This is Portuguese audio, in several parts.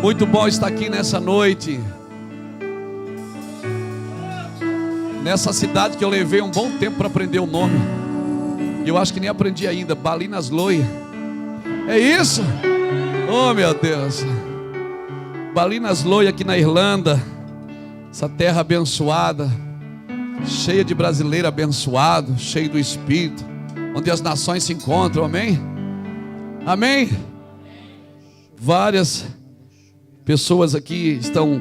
Muito bom estar aqui nessa noite, nessa cidade que eu levei um bom tempo para aprender o nome. E eu acho que nem aprendi ainda. Balinas Loia. É isso? Oh, meu Deus. Balinas Loia aqui na Irlanda. Essa terra abençoada, cheia de brasileiro abençoado, cheio do Espírito, onde as nações se encontram, amém? Amém? Várias pessoas aqui estão.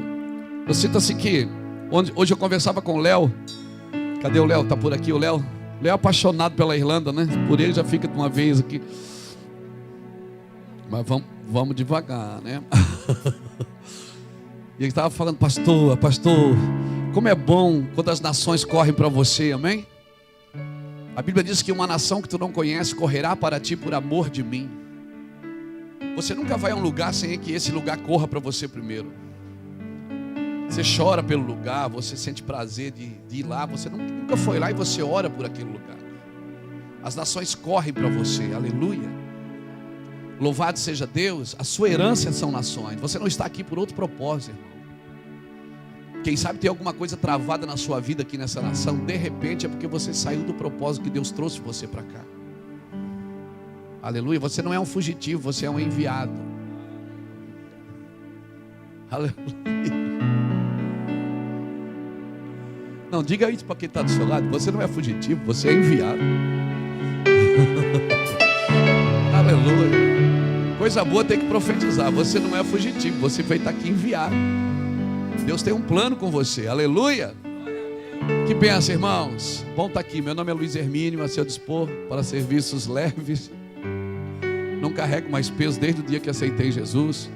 Eu sinto assim que hoje eu conversava com o Léo. Cadê o Léo? Está por aqui o Léo? O Léo é apaixonado pela Irlanda, né? Por ele já fica de uma vez aqui. Mas vamos devagar, né? E ele estava falando, pastor, como é bom quando as nações correm para você, amém? A Bíblia diz que uma nação que tu não conhece correrá para ti por amor de mim. Você nunca vai a um lugar sem que esse lugar corra para você primeiro. Você chora pelo lugar, você sente prazer de ir lá. Você nunca foi lá e você ora por aquele lugar. As nações correm para você, aleluia. Louvado seja Deus, a sua herança são nações. Você não está aqui por outro propósito, irmão. Quem sabe tem alguma coisa travada na sua vida aqui nessa nação. De repente é porque você saiu do propósito que Deus trouxe você para cá. Aleluia, você não é um fugitivo, você é um enviado. Aleluia. Não, diga aí para quem está do seu lado, você não é fugitivo, você é enviado. Aleluia. Coisa boa tem que profetizar, você não é fugitivo, você vai estar aqui enviado. Deus tem um plano com você, aleluia. Que bênção, irmãos. Bom estar aqui, meu nome é Luiz Hermínio, a seu dispor para serviços leves. Não carrego mais peso desde o dia que aceitei Jesus.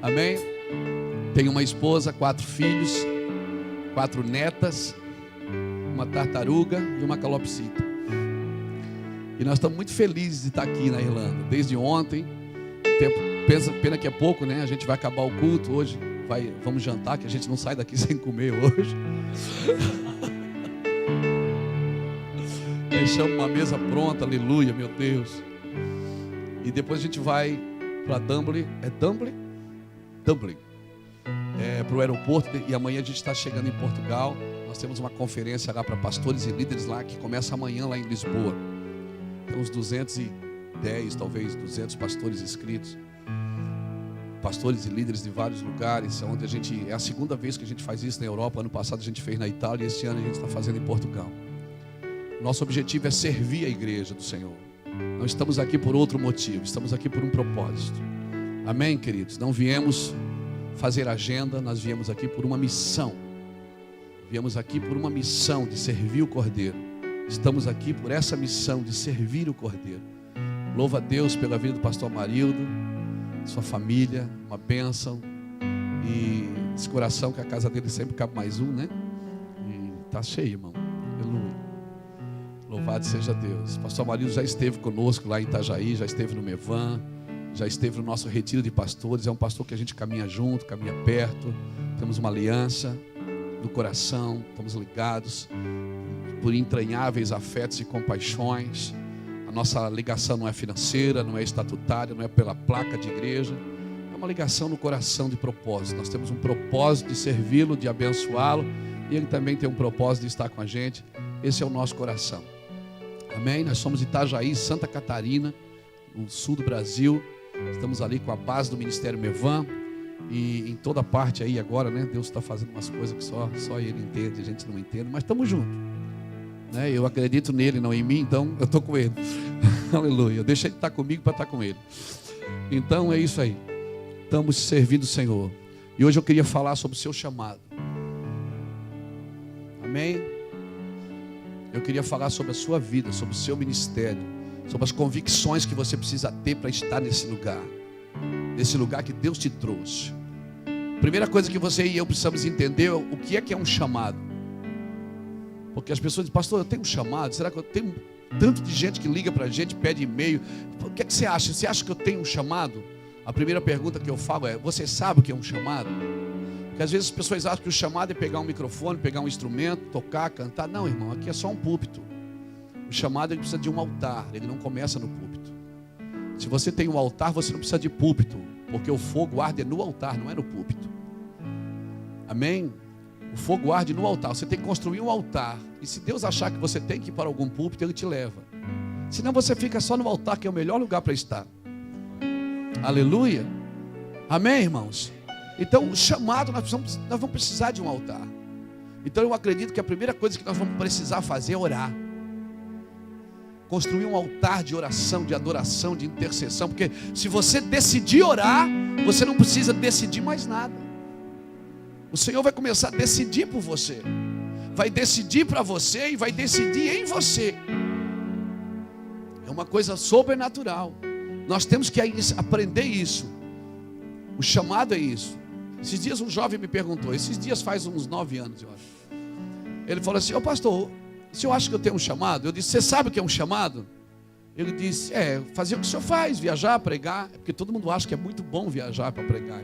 Amém? Tenho uma esposa, 4 filhos, 4 netas, uma tartaruga e uma calopsita. E nós estamos muito felizes de estar aqui na Irlanda. Desde ontem, pena que é pouco, né? A gente vai acabar o culto hoje. Vamos jantar, que a gente não sai daqui sem comer hoje. Deixamos uma mesa pronta, aleluia, meu Deus. E depois a gente vai para Dublin. É Dublin? Dublin. Para o aeroporto. E amanhã a gente está chegando em Portugal. Nós temos uma conferência lá para pastores e líderes lá, que começa amanhã lá em Lisboa. Tem uns 210, talvez 200 pastores inscritos. Pastores e líderes de vários lugares, onde é a segunda vez que a gente faz isso na Europa. Ano passado a gente fez na Itália e esse ano a gente está fazendo em Portugal. Nosso objetivo é servir a igreja do Senhor. Não estamos aqui por outro motivo, estamos aqui por um propósito. Amém, queridos? Não viemos fazer agenda, nós viemos aqui por uma missão. Viemos aqui por uma missão de servir o Cordeiro. Estamos aqui por essa missão de servir o Cordeiro. Louva a Deus pela vida do pastor Amarildo, sua família, uma bênção. E esse coração, que a casa dele sempre cabe mais um, né? E está cheio, irmão. Aleluia. Louvado seja Deus. Pastor Amarildo já esteve conosco lá em Itajaí, já esteve no Mevan, já esteve no nosso retiro de pastores. É um pastor que a gente caminha junto, caminha perto. Temos uma aliança do coração, estamos ligados por entranháveis afetos e compaixões. A nossa ligação não é financeira, não é estatutária, não é pela placa de igreja. É uma ligação no coração de propósito. Nós temos um propósito de servi-lo, de abençoá-lo. E ele também tem um propósito de estar com a gente. Esse é o nosso coração. Amém? Nós somos de Itajaí, Santa Catarina, no sul do Brasil. Estamos ali com a base do Ministério Mevan. E em toda parte aí agora, né? Deus está fazendo umas coisas que só Ele entende, a gente não entende. Mas estamos juntos, né? Eu acredito nele, não em mim, então eu estou com Ele. Aleluia. Eu deixei de estar comigo para estar com Ele. Então é isso aí. Estamos servindo o Senhor. E hoje eu queria falar sobre o seu chamado. Amém? Eu queria falar sobre a sua vida, sobre o seu ministério, sobre as convicções que você precisa ter para estar nesse lugar que Deus te trouxe. Primeira coisa que você e eu precisamos entender é o que é um chamado. Porque as pessoas dizem, pastor, eu tenho um chamado? Será que eu tenho tanto de gente que liga para a gente, pede e-mail? O que é que você acha? Você acha que eu tenho um chamado? A primeira pergunta que eu falo é, você sabe o que é um chamado? Porque às vezes as pessoas acham que o chamado é pegar um microfone, pegar um instrumento, tocar, cantar. Não, irmão, aqui é só um púlpito. O chamado, ele precisa de um altar, ele não começa no púlpito. Se você tem um altar, você não precisa de púlpito. Porque o fogo arde no altar, não é no púlpito. Amém? O fogo arde no altar. Você tem que construir um altar. E se Deus achar que você tem que ir para algum púlpito, Ele te leva. Senão você fica só no altar, que é o melhor lugar para estar. Aleluia. Amém, irmãos? Então, o chamado, nós vamos precisar de um altar. Então, eu acredito que a primeira coisa que nós vamos precisar fazer é orar. Construir um altar de oração, de adoração, de intercessão. Porque se você decidir orar, você não precisa decidir mais nada. O Senhor vai começar a decidir por você. Vai decidir para você e vai decidir em você. É uma coisa sobrenatural. Nós temos que aprender isso. O chamado é isso. Esses dias um jovem me perguntou. Esses dias faz uns 9 anos, eu acho. Ele falou assim: ô pastor, o senhor acha que eu tenho um chamado? Eu disse: você sabe o que é um chamado? Ele disse: fazer o que o senhor faz, viajar, pregar. É porque todo mundo acha que é muito bom viajar para pregar.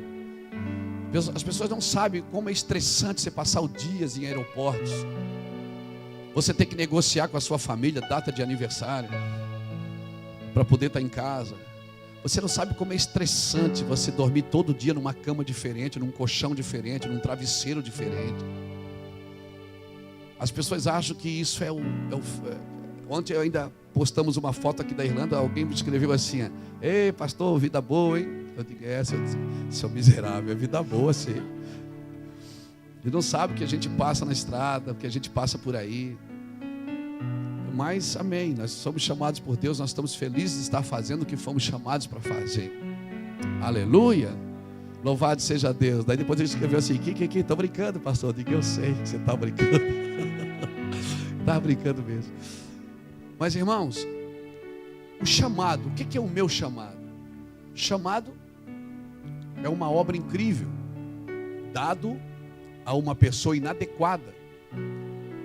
As pessoas não sabem como é estressante você passar dias em aeroportos. Você tem que negociar com a sua família data de aniversário para poder estar em casa. Você não sabe como é estressante você dormir todo dia numa cama diferente, num colchão diferente, num travesseiro diferente. As pessoas acham que isso Ontem eu ainda postamos uma foto aqui da Irlanda. Alguém me escreveu assim: ei pastor, vida boa, hein? Eu digo: seu miserável, é vida boa sim. Ele não sabe o que a gente passa na estrada, o que a gente passa por aí. Mas amém, nós somos chamados por Deus. Nós estamos felizes de estar fazendo o que fomos chamados para fazer. Aleluia, louvado seja Deus. Daí depois ele escreveu assim: que, estou brincando pastor. Eu digo: eu sei que você está brincando. Está brincando mesmo. Mas irmãos, o chamado, o que é o meu chamado? O chamado é uma obra incrível, dado a uma pessoa inadequada,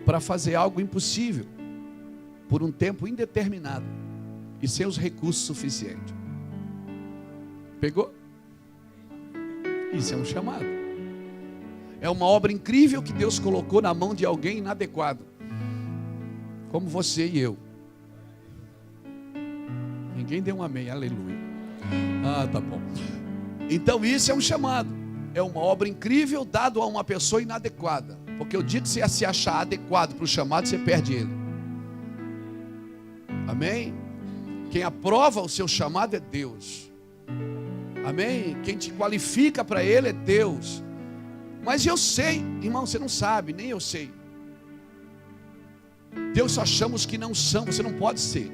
para fazer algo impossível, por um tempo indeterminado, e sem os recursos suficientes. Pegou? Isso é um chamado. É uma obra incrível que Deus colocou na mão de alguém inadequado, como você e eu. Ninguém deu um amém, aleluia. Tá bom. Então isso é um chamado. É uma obra incrível dado a uma pessoa inadequada. Porque o dia que você se achar adequado para o chamado, você perde ele. Amém? Quem aprova o seu chamado é Deus. Amém? Quem te qualifica para ele é Deus. Mas eu sei, irmão, você não sabe, nem eu sei. Deus só chama os que não são, você não pode ser.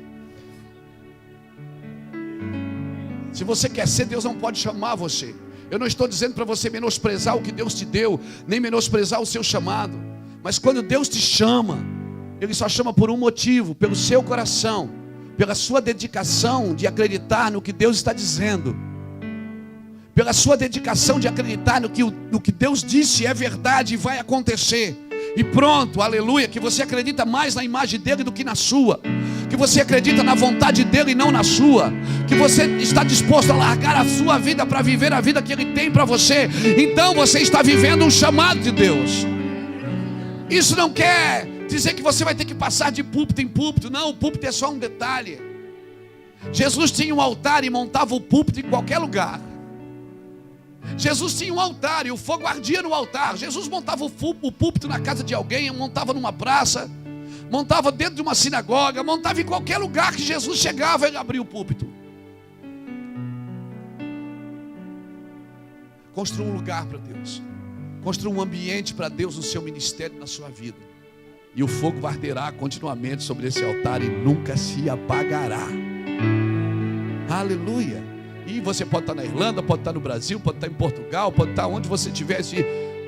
Se você quer ser, Deus não pode chamar você. Eu não estou dizendo para você menosprezar o que Deus te deu, nem menosprezar o seu chamado. Mas quando Deus te chama, Ele só chama por um motivo: pelo seu coração, pela sua dedicação de acreditar no que Deus está dizendo, pela sua dedicação de acreditar no que Deus disse é verdade e vai acontecer. E pronto, aleluia, que você acredita mais na imagem dele do que na sua, que você acredita na vontade dele e não na sua, que você está disposto a largar a sua vida para viver a vida que ele tem para você. Então você está vivendo um chamado de Deus. Isso não quer dizer que você vai ter que passar de púlpito em púlpito. Não, o púlpito é só um detalhe. Jesus tinha um altar e montava o púlpito em qualquer lugar. Jesus tinha um altar e o fogo ardia no altar. Jesus montava o púlpito na casa de alguém, montava numa praça, montava dentro de uma sinagoga, montava em qualquer lugar que Jesus chegava, ele abria o púlpito. Construa um lugar para Deus, construa um ambiente para Deus no seu ministério, na sua vida, e o fogo arderá continuamente sobre esse altar e nunca se apagará. Aleluia. E você pode estar na Irlanda, pode estar no Brasil, pode estar em Portugal, pode estar onde você estiver.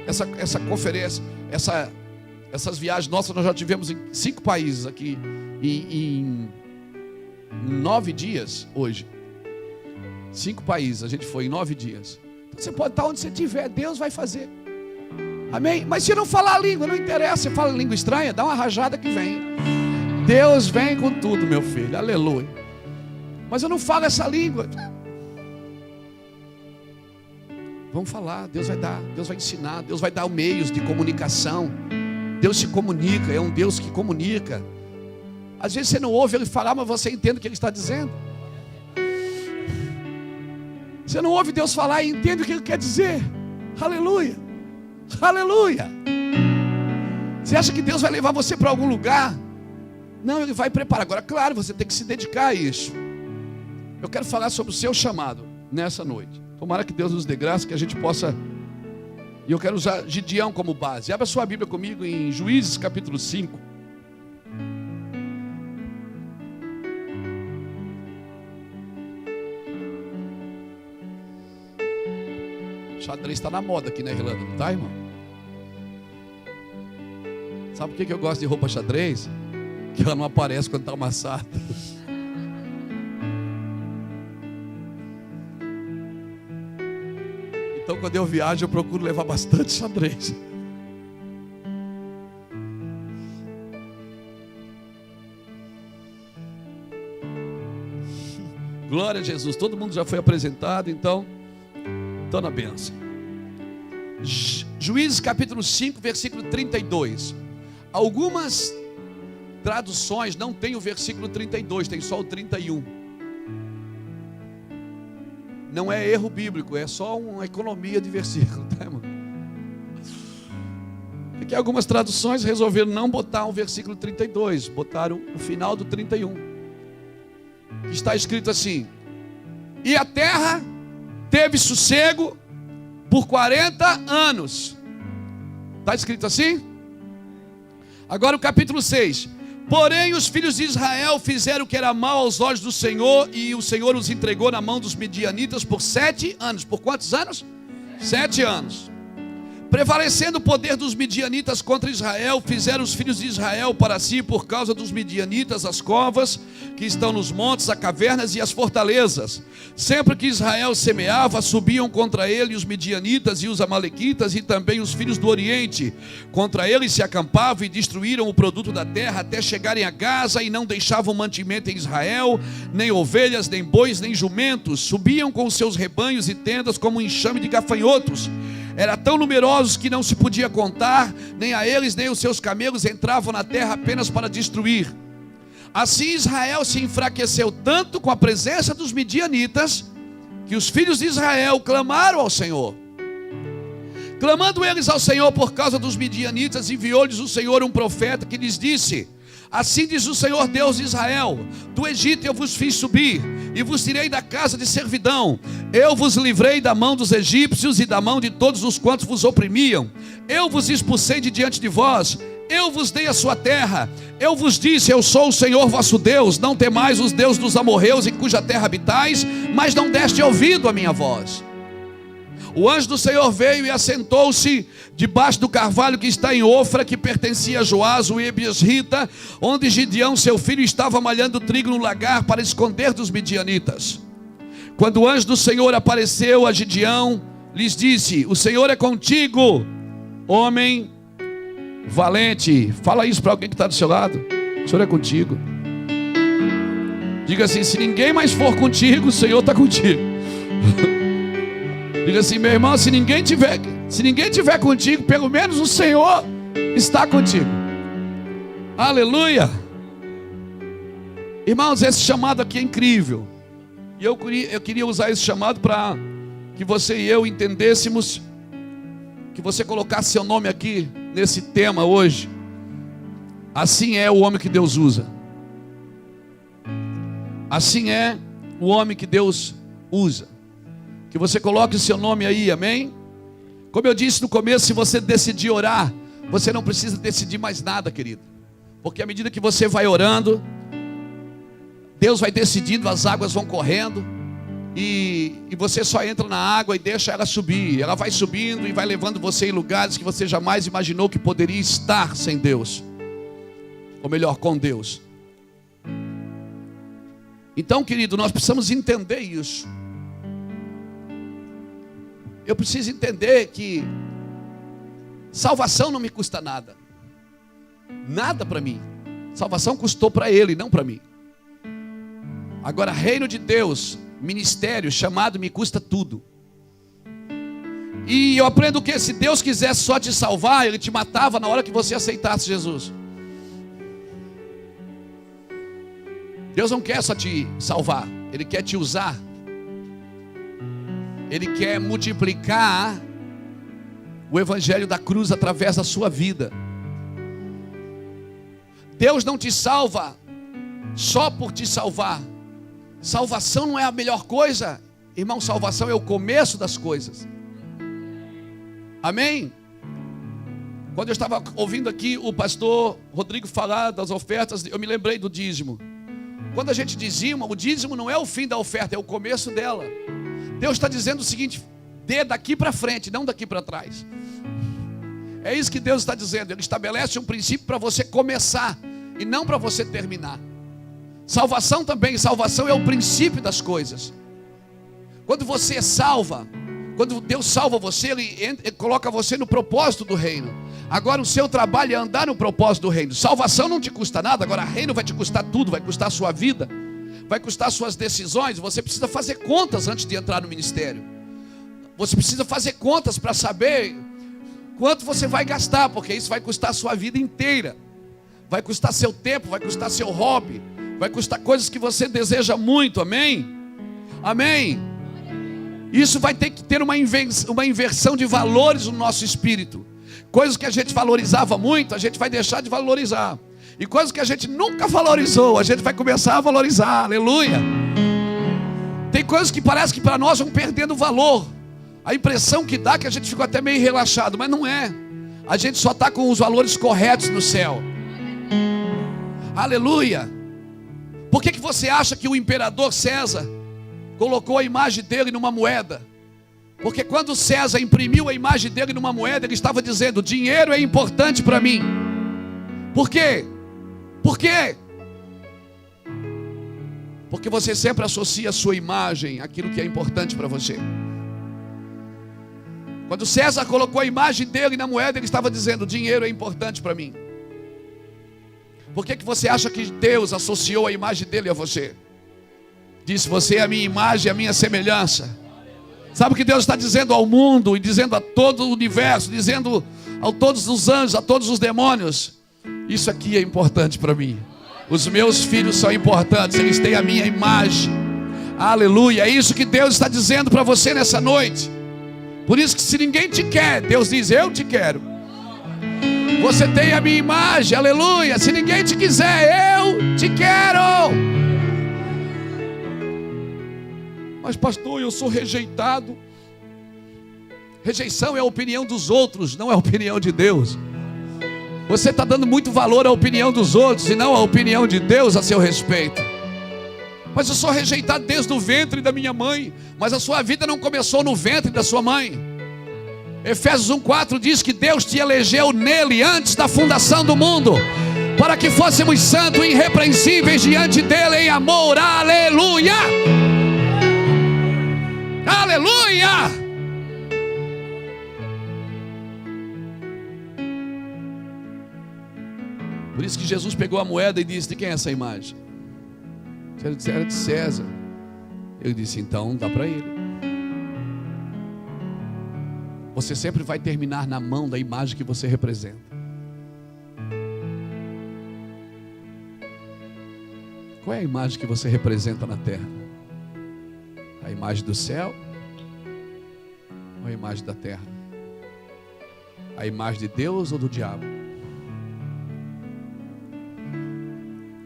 Essa conferência, essas viagens nossas, nós já tivemos em 5 países aqui, em 9 dias hoje. 5 países a gente foi em 9 dias. Então, você pode estar onde você estiver, Deus vai fazer. Amém? Mas se não falar a língua, não interessa. Você fala língua estranha, dá uma rajada que vem. Deus vem com tudo, meu filho, aleluia. Mas eu não falo essa língua. Vamos falar, Deus vai dar, Deus vai ensinar, Deus vai dar meios de comunicação. Deus se comunica, é um Deus que comunica. Às vezes você não ouve Ele falar, mas você entende o que Ele está dizendo. Você não ouve Deus falar e entende o que Ele quer dizer. Aleluia. Aleluia. Você acha que Deus vai levar você para algum lugar? Não, Ele vai preparar. Agora, claro, você tem que se dedicar a isso. Eu quero falar sobre o seu chamado nessa noite. Tomara que Deus nos dê graça, que a gente possa... E eu quero usar Gideão como base. Abra sua Bíblia comigo em Juízes capítulo 5. Xadrez está na moda aqui na Irlanda, não está, irmão? Sabe por que eu gosto de roupa xadrez? Que ela não aparece quando está amassada. Então quando eu viajo eu procuro levar bastante xadrez. Glória a Jesus. Todo mundo já foi apresentado, então estou na bênção. Juízes capítulo 5, versículo 32. Algumas traduções não tem o versículo 32, tem só o 31. Não é erro bíblico, é só uma economia de versículo, tá, irmão? É que algumas traduções resolveram não botar o versículo 32, botaram o final do 31. Que está escrito assim: e a terra teve sossego por 40 anos. Está escrito assim? Agora o capítulo 6. Porém os filhos de Israel fizeram o que era mal aos olhos do Senhor, e o Senhor os entregou na mão dos midianitas por 7 anos. Por quantos anos? 7 anos. Prevalecendo o poder dos midianitas contra Israel, fizeram os filhos de Israel para si, por causa dos midianitas, as covas que estão nos montes, as cavernas e as fortalezas. Sempre que Israel semeava, subiam contra ele os midianitas e os amalequitas e também os filhos do Oriente. Contra eles se acampavam e destruíram o produto da terra até chegarem a Gaza, e não deixavam mantimento em Israel, nem ovelhas, nem bois, nem jumentos. Subiam com os seus rebanhos e tendas como um enxame de gafanhotos. Eram tão numerosos que não se podia contar, nem a eles nem os seus camelos entravam na terra apenas para destruir. Assim Israel se enfraqueceu tanto com a presença dos midianitas, que os filhos de Israel clamaram ao Senhor. Clamando eles ao Senhor por causa dos midianitas, enviou-lhes o Senhor um profeta que lhes disse: assim diz o Senhor Deus de Israel: do Egito eu vos fiz subir, e vos tirei da casa de servidão. Eu vos livrei da mão dos egípcios e da mão de todos os quantos vos oprimiam. Eu vos expulsei de diante de vós. Eu vos dei a sua terra. Eu vos disse: eu sou o Senhor vosso Deus. Não temais os deuses dos amorreus, em cuja terra habitais, mas não deste ouvido à minha voz. O anjo do Senhor veio e assentou-se debaixo do carvalho que está em Ofra, que pertencia a Joás, o ebiesrita, onde Gideão seu filho estava malhando trigo no lagar para esconder dos midianitas. Quando o anjo do Senhor apareceu a Gideão, lhes disse: o Senhor é contigo, homem valente. Fala isso para alguém que está do seu lado. O Senhor é contigo. Diga assim: se ninguém mais for contigo, o Senhor está contigo. Diga assim: meu irmão, se ninguém tiver contigo, pelo menos o Senhor está contigo. Aleluia. Irmãos, esse chamado aqui é incrível. E eu queria usar esse chamado para que você e eu entendêssemos, que você colocasse seu nome aqui nesse tema hoje. Assim é o homem que Deus usa. Assim é o homem que Deus usa. Que você coloque o seu nome aí, amém? Como eu disse no começo, se você decidir orar, você não precisa decidir mais nada, querido. Porque à medida que você vai orando, Deus vai decidindo, as águas vão correndo, e você só entra na água e deixa ela subir. Ela vai subindo e vai levando você em lugares que você jamais imaginou que poderia estar sem Deus. Ou melhor, com Deus. Então, querido, nós precisamos entender isso. Eu preciso entender que salvação não me custa nada. Nada para mim. Salvação custou para Ele, não para mim. Agora, reino de Deus, ministério, chamado, me custa tudo. E eu aprendo que se Deus quisesse só te salvar, Ele te matava na hora que você aceitasse Jesus. Deus não quer só te salvar, Ele quer te usar. Ele quer multiplicar o evangelho da cruz através da sua vida. Deus não te salva só por te salvar. Salvação não é a melhor coisa, irmão. Salvação é o começo das coisas. Amém? Quando eu estava ouvindo aqui o pastor Rodrigo falar das ofertas, eu me lembrei do dízimo. Quando a gente dizima, o dízimo não é o fim da oferta, é o começo dela. Deus está dizendo o seguinte: dê daqui para frente, não daqui para trás. É isso que Deus está dizendo. Ele estabelece um princípio para você começar e não para você terminar. Salvação também, salvação é o princípio das coisas. Quando você é salva, quando Deus salva você, ele coloca você no propósito do reino. Agora o seu trabalho é andar no propósito do reino. Salvação não te custa nada, agora reino vai te custar tudo. Vai custar a sua vida, vai custar suas decisões. Você precisa fazer contas antes de entrar no ministério. Você precisa fazer contas para saber quanto você vai gastar, porque isso vai custar a sua vida inteira. Vai custar seu tempo, vai custar seu hobby, vai custar coisas que você deseja muito, amém? Amém? Isso vai ter que ter uma inversão de valores no nosso espírito. Coisas que a gente valorizava muito, a gente vai deixar de valorizar. E coisas que a gente nunca valorizou, a gente vai começar a valorizar, aleluia. Tem coisas que parece que para nós vão perdendo valor. A impressão que dá é que a gente ficou até meio relaxado, mas não é. A gente só está com os valores corretos no céu. Aleluia. Por que você acha que o imperador César colocou a imagem dele numa moeda? Porque quando César imprimiu a imagem dele numa moeda, ele estava dizendo: dinheiro é importante para mim. Por quê? Por quê? Porque você sempre associa a sua imagem àquilo que é importante para você. Quando César colocou a imagem dele na moeda, ele estava dizendo: dinheiro é importante para mim. Por que você acha que Deus associou a imagem dele a você? Disse: você é a minha imagem, a minha semelhança. Sabe o que Deus está dizendo ao mundo e dizendo a todo o universo, dizendo a todos os anjos, a todos os demônios? Isso aqui é importante para mim. Os meus filhos são importantes, eles têm a minha imagem. Aleluia, é isso que Deus está dizendo para você nessa noite. Por isso que se ninguém te quer, Deus diz: eu te quero. Você tem a minha imagem, aleluia. Se ninguém te quiser, eu te quero. Mas pastor, eu sou rejeitado. Rejeição é a opinião dos outros, não é a opinião de Deus. Você está dando muito valor à opinião dos outros e não à opinião de Deus a seu respeito. Mas eu sou rejeitado desde o ventre da minha mãe. Mas a sua vida não começou no ventre da sua mãe. Efésios 1:4 diz que Deus te elegeu nele antes da fundação do mundo, para que fôssemos santos e irrepreensíveis diante dele em amor. Aleluia! Aleluia! Por isso que Jesus pegou a moeda e disse: de quem é essa imagem? Era de César. Ele disse: então dá para ele. Você sempre vai terminar na mão da imagem que você representa. Qual é a imagem que você representa na terra? A imagem do céu ou a imagem da terra? A imagem de Deus ou do diabo?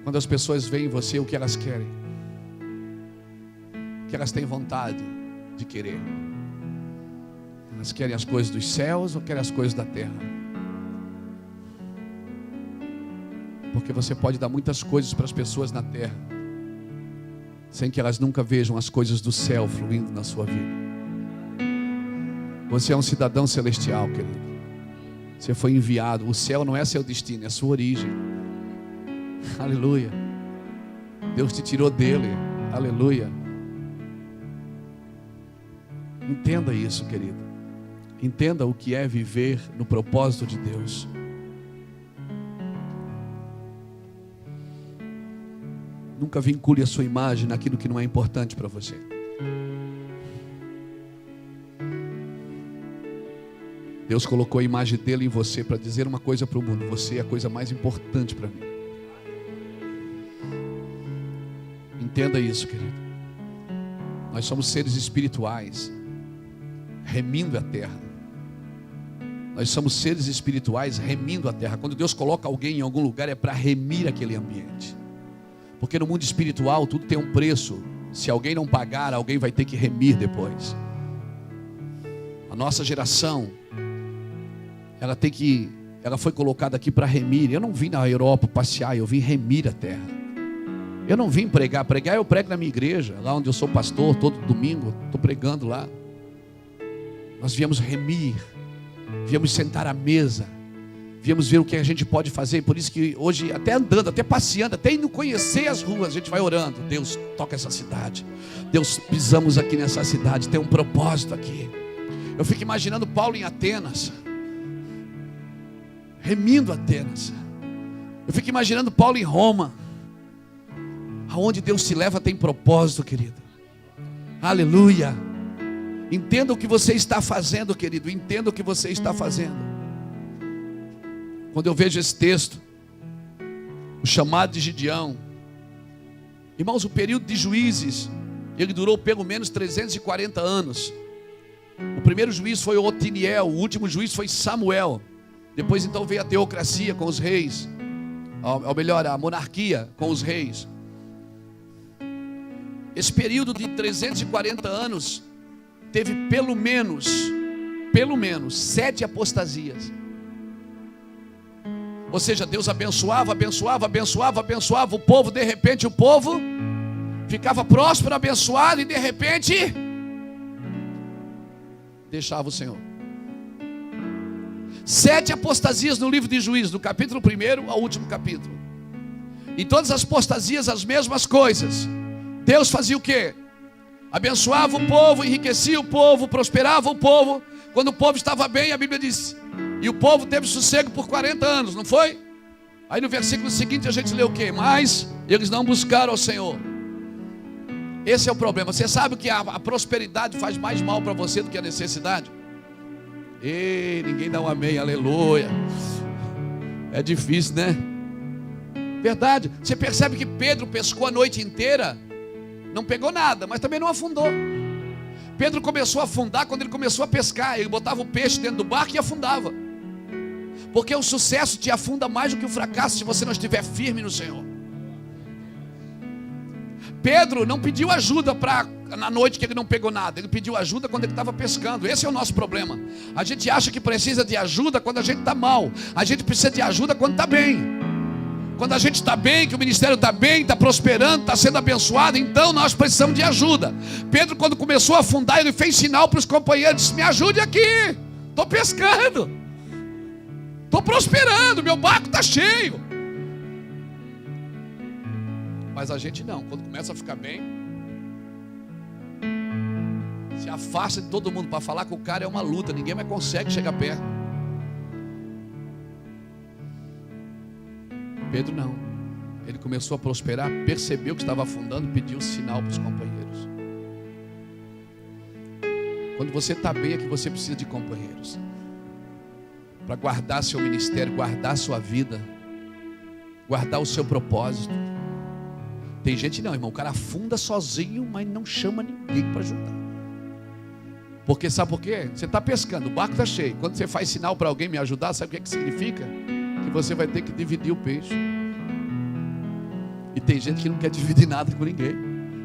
Quando as pessoas veem em você, o que elas querem? O que elas têm vontade de querer? Elas querem as coisas dos céus ou querem as coisas da terra? Porque você pode dar muitas coisas para as pessoas na terra, sem que elas nunca vejam as coisas do céu fluindo na sua vida. Você é um cidadão celestial, querido. Você foi enviado. O céu não é seu destino, é a sua origem. Aleluia. Deus te tirou dele. Aleluia. Entenda isso, querido. Entenda o que é viver no propósito de Deus. Nunca vincule a sua imagem naquilo que não é importante para você. Deus colocou a imagem dele em você para dizer uma coisa para o mundo: você é a coisa mais importante para mim. Entenda isso, querido. Nós somos seres espirituais. remindo a terra. Nós somos seres espirituais remindo a terra. Quando Deus coloca alguém em algum lugar, é para remir aquele ambiente. Porque no mundo espiritual tudo tem um preço. Se alguém não pagar, alguém vai ter que remir depois. A nossa geração, ela foi colocada aqui para remir. Eu não vim na Europa passear, eu vim remir a terra. Eu não vim pregar. Pregar eu prego na minha igreja, lá onde eu sou pastor, todo domingo estou pregando lá. Nós viemos remir, viemos sentar à mesa, viemos ver o que a gente pode fazer. Por isso que hoje, até andando, até passeando, até indo conhecer as ruas, a gente vai orando. Deus, toca essa cidade. Deus, pisamos aqui nessa cidade, tem um propósito aqui. Eu fico imaginando Paulo em Atenas, remindo Atenas. Eu fico imaginando Paulo em Roma. Aonde Deus te leva tem propósito, querido. Aleluia. Entenda o que você está fazendo, querido. Entenda o que você está fazendo. Quando eu vejo esse texto, o chamado de Gideão, irmãos, o período de Juízes, ele durou pelo menos 340 anos. O primeiro juiz foi Otiniel, o último juiz foi Samuel. Depois então veio a teocracia com os reis, ou melhor, a monarquia com os reis. Esse período de 340 anos teve pelo menos 7 apostasias. Ou seja, Deus abençoava o povo. De repente o povo ficava próspero, abençoado, e de repente deixava o Senhor. 7 apostasias no livro de Juízes, do capítulo 1 ao último capítulo. Em todas as apostasias as mesmas coisas. Deus fazia o quê? Abençoava o povo, enriquecia o povo, prosperava o povo. Quando o povo estava bem, a Bíblia diz, e o povo teve sossego por 40 anos, não foi? Aí no versículo seguinte a gente lê o quê? Mas eles não buscaram ao Senhor. Esse é o problema. Você sabe que a prosperidade faz mais mal para você do que a necessidade? Ei, ninguém dá um amém, aleluia. É difícil, né? Verdade. Você percebe que Pedro pescou a noite inteira, não pegou nada, mas também não afundou. Pedro começou a afundar quando ele começou a pescar. Ele botava o peixe dentro do barco e afundava. Porque o sucesso te afunda mais do que o fracasso, se você não estiver firme no Senhor. Pedro não pediu ajuda na noite que ele não pegou nada. Ele pediu ajuda quando ele estava pescando. Esse é o nosso problema. A gente acha que precisa de ajuda quando a gente está mal. A gente precisa de ajuda quando está bem. Quando a gente está bem, que o ministério está bem, está prosperando, está sendo abençoado, então nós precisamos de ajuda. Pedro, quando começou a afundar, ele fez sinal para os companheiros, disse, me ajude aqui, estou pescando, estou prosperando, meu barco está cheio. Mas a gente não, quando começa a ficar bem, se afasta de todo mundo. Para falar com o cara é uma luta, ninguém mais consegue chegar perto. Pedro não, ele começou a prosperar, percebeu que estava afundando, pediu sinal para os companheiros. Quando você está bem é que você precisa de companheiros para guardar seu ministério, guardar sua vida, guardar o seu propósito. Tem gente não, irmão, o cara afunda sozinho, mas não chama ninguém para ajudar. Porque sabe por quê? Você está pescando, o barco está cheio. Quando você faz sinal para alguém me ajudar, sabe o que significa? Que você vai ter que dividir o peixe. E tem gente que não quer dividir nada com ninguém,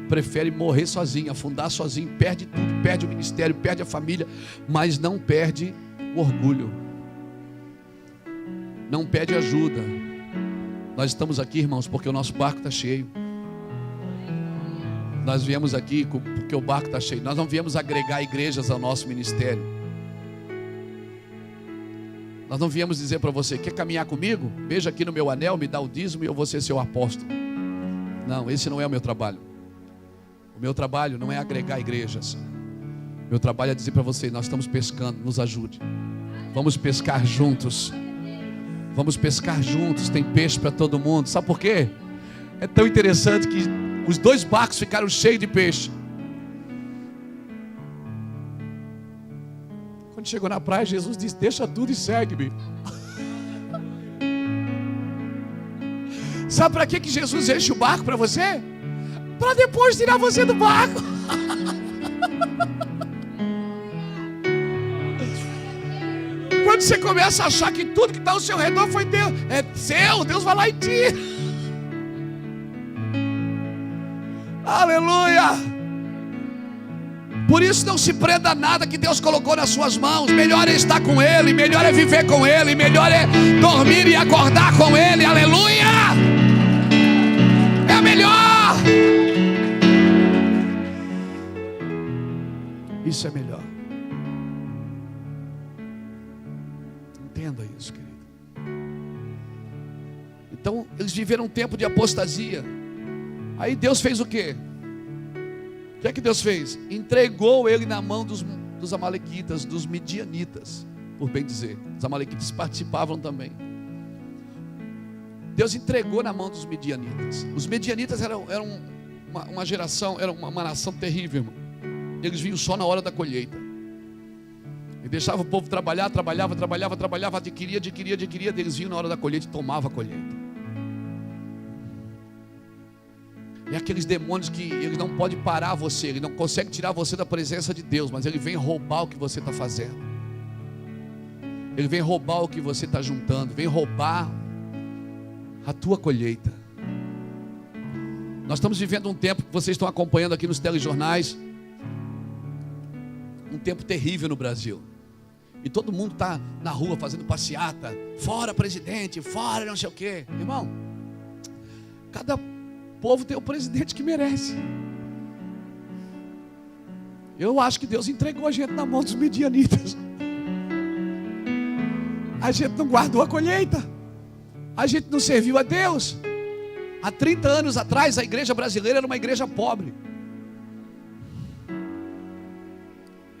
prefere morrer sozinho, afundar sozinho, perde tudo, perde o ministério, perde a família, mas não perde o orgulho, não pede ajuda. Nós estamos aqui, irmãos, porque o nosso barco está cheio. Nós viemos aqui porque o barco está cheio. Nós não viemos agregar igrejas ao nosso ministério. Nós não viemos dizer para você, quer caminhar comigo? Veja aqui no meu anel, me dá o dízimo e eu vou ser seu apóstolo. Não, esse não é o meu trabalho. O meu trabalho não é agregar igrejas. O meu trabalho é dizer para você, nós estamos pescando, nos ajude. Vamos pescar juntos. Vamos pescar juntos, tem peixe para todo mundo. Sabe por quê? É tão interessante que os 2 barcos ficaram cheios de peixe. Quando chegou na praia, Jesus disse, deixa tudo e segue-me. Sabe para que Jesus enche o barco para você? Para depois tirar você do barco. Quando você começa a achar que tudo que está ao seu redor foi Deus, é seu, Deus vai lá e tira. Aleluia. Por isso não se prenda a nada que Deus colocou nas suas mãos. Melhor é estar com Ele, melhor é viver com Ele, melhor é dormir e acordar com Ele. Aleluia. É melhor. Isso é melhor. Entenda isso, querido. Então eles viveram um tempo de apostasia. Aí Deus fez o quê? O que é que Deus fez? Entregou ele na mão dos amalequitas, dos midianitas, por bem dizer. Os amalequitas participavam também. Deus entregou na mão dos midianitas. Os midianitas eram uma geração, era uma nação terrível, irmão. Eles vinham só na hora da colheita. E deixava o povo trabalhar, adquiria. Eles vinham na hora da colheita e tomavam a colheita. É aqueles demônios que ele não pode parar você, ele não consegue tirar você da presença de Deus, mas ele vem roubar o que você está fazendo. Ele vem roubar o que você está juntando, vem roubar a tua colheita. Nós estamos vivendo um tempo que vocês estão acompanhando aqui nos telejornais, um tempo terrível no Brasil. E todo mundo está na rua fazendo passeata, fora presidente, fora não sei o quê. Irmão, cada povo tem o presidente que merece. Eu acho que Deus entregou a gente na mão dos midianitas. A gente não guardou a colheita, a gente não serviu a Deus. Há 30 anos atrás a igreja brasileira era uma igreja pobre.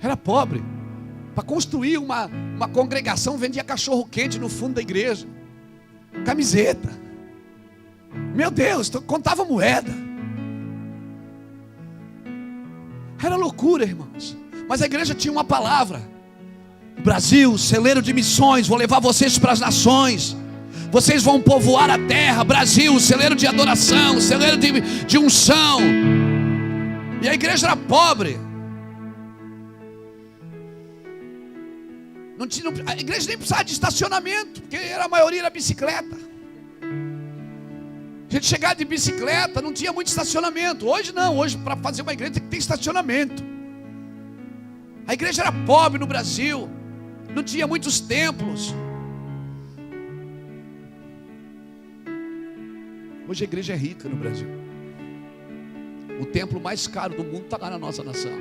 Era pobre. Para construir uma congregação vendia cachorro quente no fundo da igreja, camiseta. Meu Deus, contava moeda. Era loucura, irmãos. Mas a igreja tinha uma palavra: Brasil, celeiro de missões, vou levar vocês para as nações. Vocês vão povoar a terra. Brasil, celeiro de adoração, celeiro de unção. E a igreja era pobre. A igreja nem precisava de estacionamento, porque a maioria era bicicleta. A gente chegava de bicicleta, não tinha muito estacionamento. Hoje não, hoje para fazer uma igreja tem que ter estacionamento. A igreja era pobre no Brasil, não tinha muitos templos. Hoje a igreja é rica no Brasil. O templo mais caro do mundo está lá na nossa nação.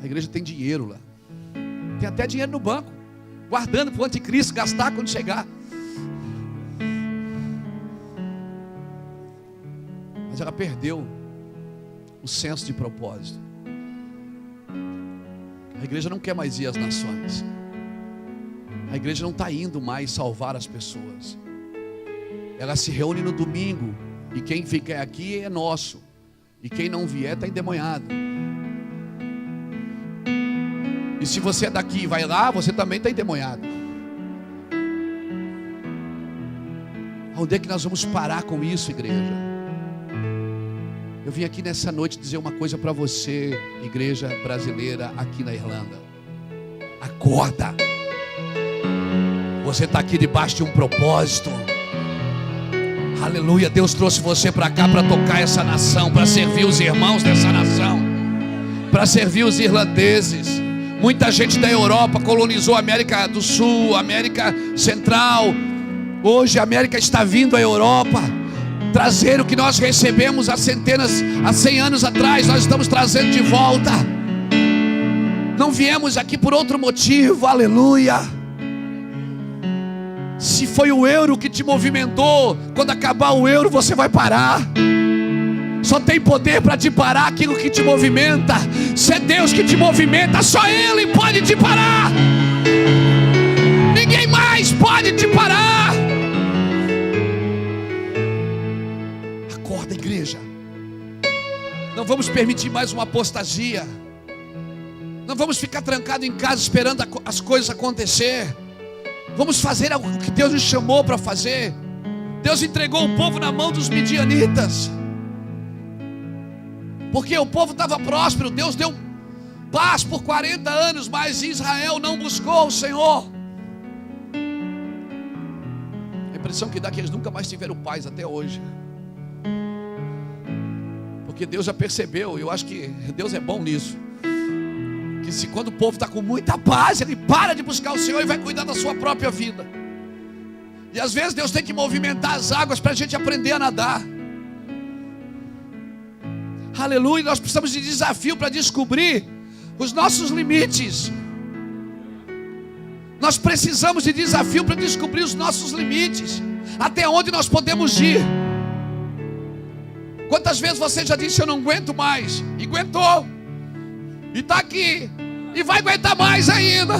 A igreja tem dinheiro lá. Tem até dinheiro no banco, guardando para o anticristo gastar quando chegar. Mas ela perdeu o senso de propósito. A igreja não quer mais ir às nações. A igreja não está indo mais salvar as pessoas. Ela se reúne no domingo, e quem fica aqui é nosso, e quem não vier está endemoniado. E se você é daqui e vai lá, você também está endemoniado. Onde é que nós vamos parar com isso, igreja? Eu vim aqui nessa noite dizer uma coisa para você, igreja brasileira aqui na Irlanda. Acorda. Você está aqui debaixo de um propósito. Aleluia, Deus trouxe você para cá para tocar essa nação, para servir os irmãos dessa nação, para servir os irlandeses. Muita gente da Europa colonizou a América do Sul, a América Central. Hoje a América está vindo à Europa trazer o que nós recebemos há 100 anos atrás. Nós estamos trazendo de volta. Não viemos aqui por outro motivo, aleluia. Se foi o euro que te movimentou, quando acabar o euro você vai parar. Só tem poder para te parar aquilo que te movimenta. Se é Deus que te movimenta, só Ele pode te parar. Ninguém mais pode te parar. Acorda, igreja. Não vamos permitir mais uma apostasia. Não vamos ficar trancados em casa esperando as coisas acontecer. Vamos fazer o que Deus nos chamou para fazer. Deus entregou o povo na mão dos midianitas, porque o povo estava próspero. Deus deu paz por 40 anos, mas Israel não buscou o Senhor. A impressão que dá é que eles nunca mais tiveram paz até hoje. Porque Deus já percebeu, eu acho que Deus é bom nisso, que se quando o povo está com muita paz, ele para de buscar o Senhor e vai cuidar da sua própria vida. E às vezes Deus tem que movimentar as águas para a gente aprender a nadar. Aleluia, nós precisamos de desafio para descobrir os nossos limites. Nós precisamos de desafio para descobrir os nossos limites, até onde nós podemos ir. Quantas vezes você já disse: eu não aguento mais, e aguentou, e está aqui, e vai aguentar mais ainda.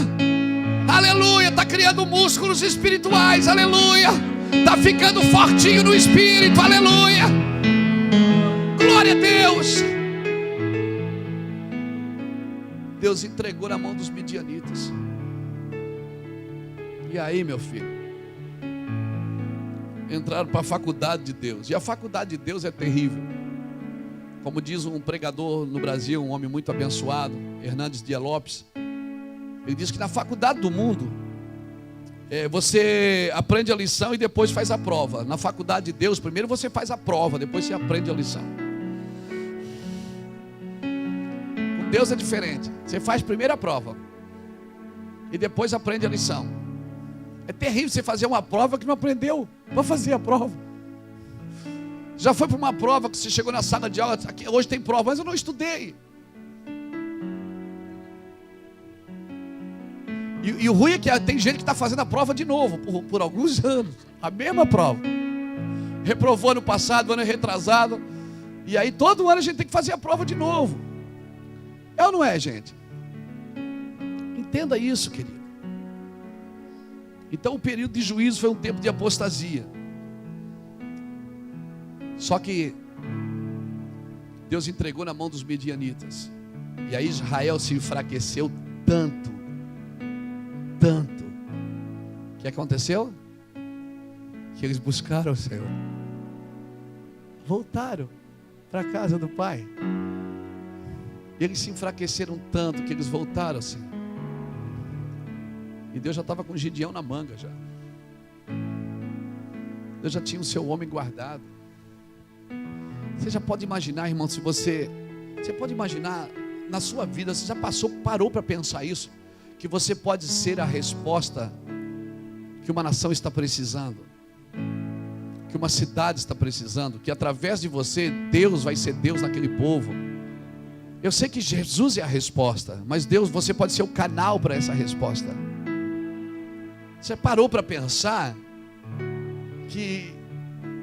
Aleluia, está criando músculos espirituais, aleluia, está ficando fortinho no espírito, aleluia, glória a Deus. Deus entregou na mão dos midianitas. E aí, meu filho, entraram para a faculdade de Deus. E a faculdade de Deus é terrível. Como diz um pregador no Brasil, um homem muito abençoado, Hernandes Dias Lopes, ele diz que na faculdade do mundo, você aprende a lição e depois faz a prova. Na faculdade de Deus, primeiro você faz a prova, depois você aprende a lição. Com Deus é diferente. Você faz primeiro a prova e depois aprende a lição. É terrível você fazer uma prova que não aprendeu. Vou fazer a prova. Já foi para uma prova que você chegou na sala de aula, aqui, hoje tem prova, mas eu não estudei. E o ruim é que tem gente que está fazendo a prova de novo, por alguns anos, a mesma prova. Reprovou ano passado, ano retrasado, e aí todo ano a gente tem que fazer a prova de novo. É ou não é, gente? Entenda isso, querido. Então o período de juízo foi um tempo de apostasia. Só que Deus entregou na mão dos midianitas. E aí Israel se enfraqueceu tanto. O que aconteceu? Que eles buscaram o Senhor. Voltaram para a casa do Pai. Eles se enfraqueceram tanto que eles voltaram assim. E Deus já estava com Gideão na manga já. Deus já tinha o seu homem guardado. Você já pode imaginar, irmão, se você pode imaginar na sua vida, você já parou para pensar isso, que você pode ser a resposta que uma nação está precisando, que uma cidade está precisando, que através de você, Deus vai ser Deus naquele povo. Eu sei que Jesus é a resposta, mas Deus, você pode ser o canal para essa resposta. Você parou para pensar que,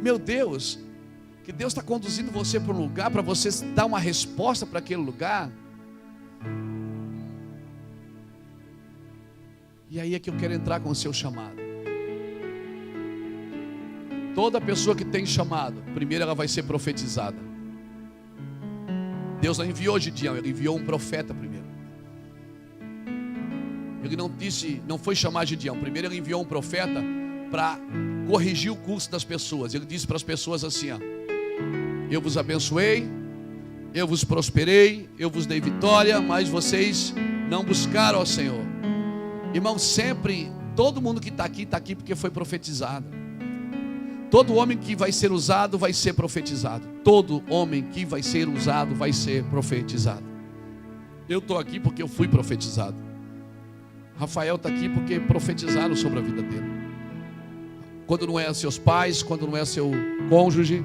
meu Deus, que Deus está conduzindo você para um lugar, para você dar uma resposta para aquele lugar? E aí é que eu quero entrar com o seu chamado. Toda pessoa que tem chamado, primeiro ela vai ser profetizada. Deus não enviou Gideão, Ele enviou um profeta primeiro. Ele não foi chamar Gideão. Primeiro Ele enviou um profeta para corrigir o curso das pessoas. Ele disse para as pessoas assim: ó, eu vos abençoei, eu vos prosperei, eu vos dei vitória, mas vocês não buscaram ao Senhor. Irmão, sempre, todo mundo que está aqui porque foi profetizado. Todo homem que vai ser usado vai ser profetizado. Todo homem que vai ser usado vai ser profetizado. Eu estou aqui porque eu fui profetizado. Rafael está aqui porque profetizaram sobre a vida dele. Quando não é seus pais, quando não é seu cônjuge,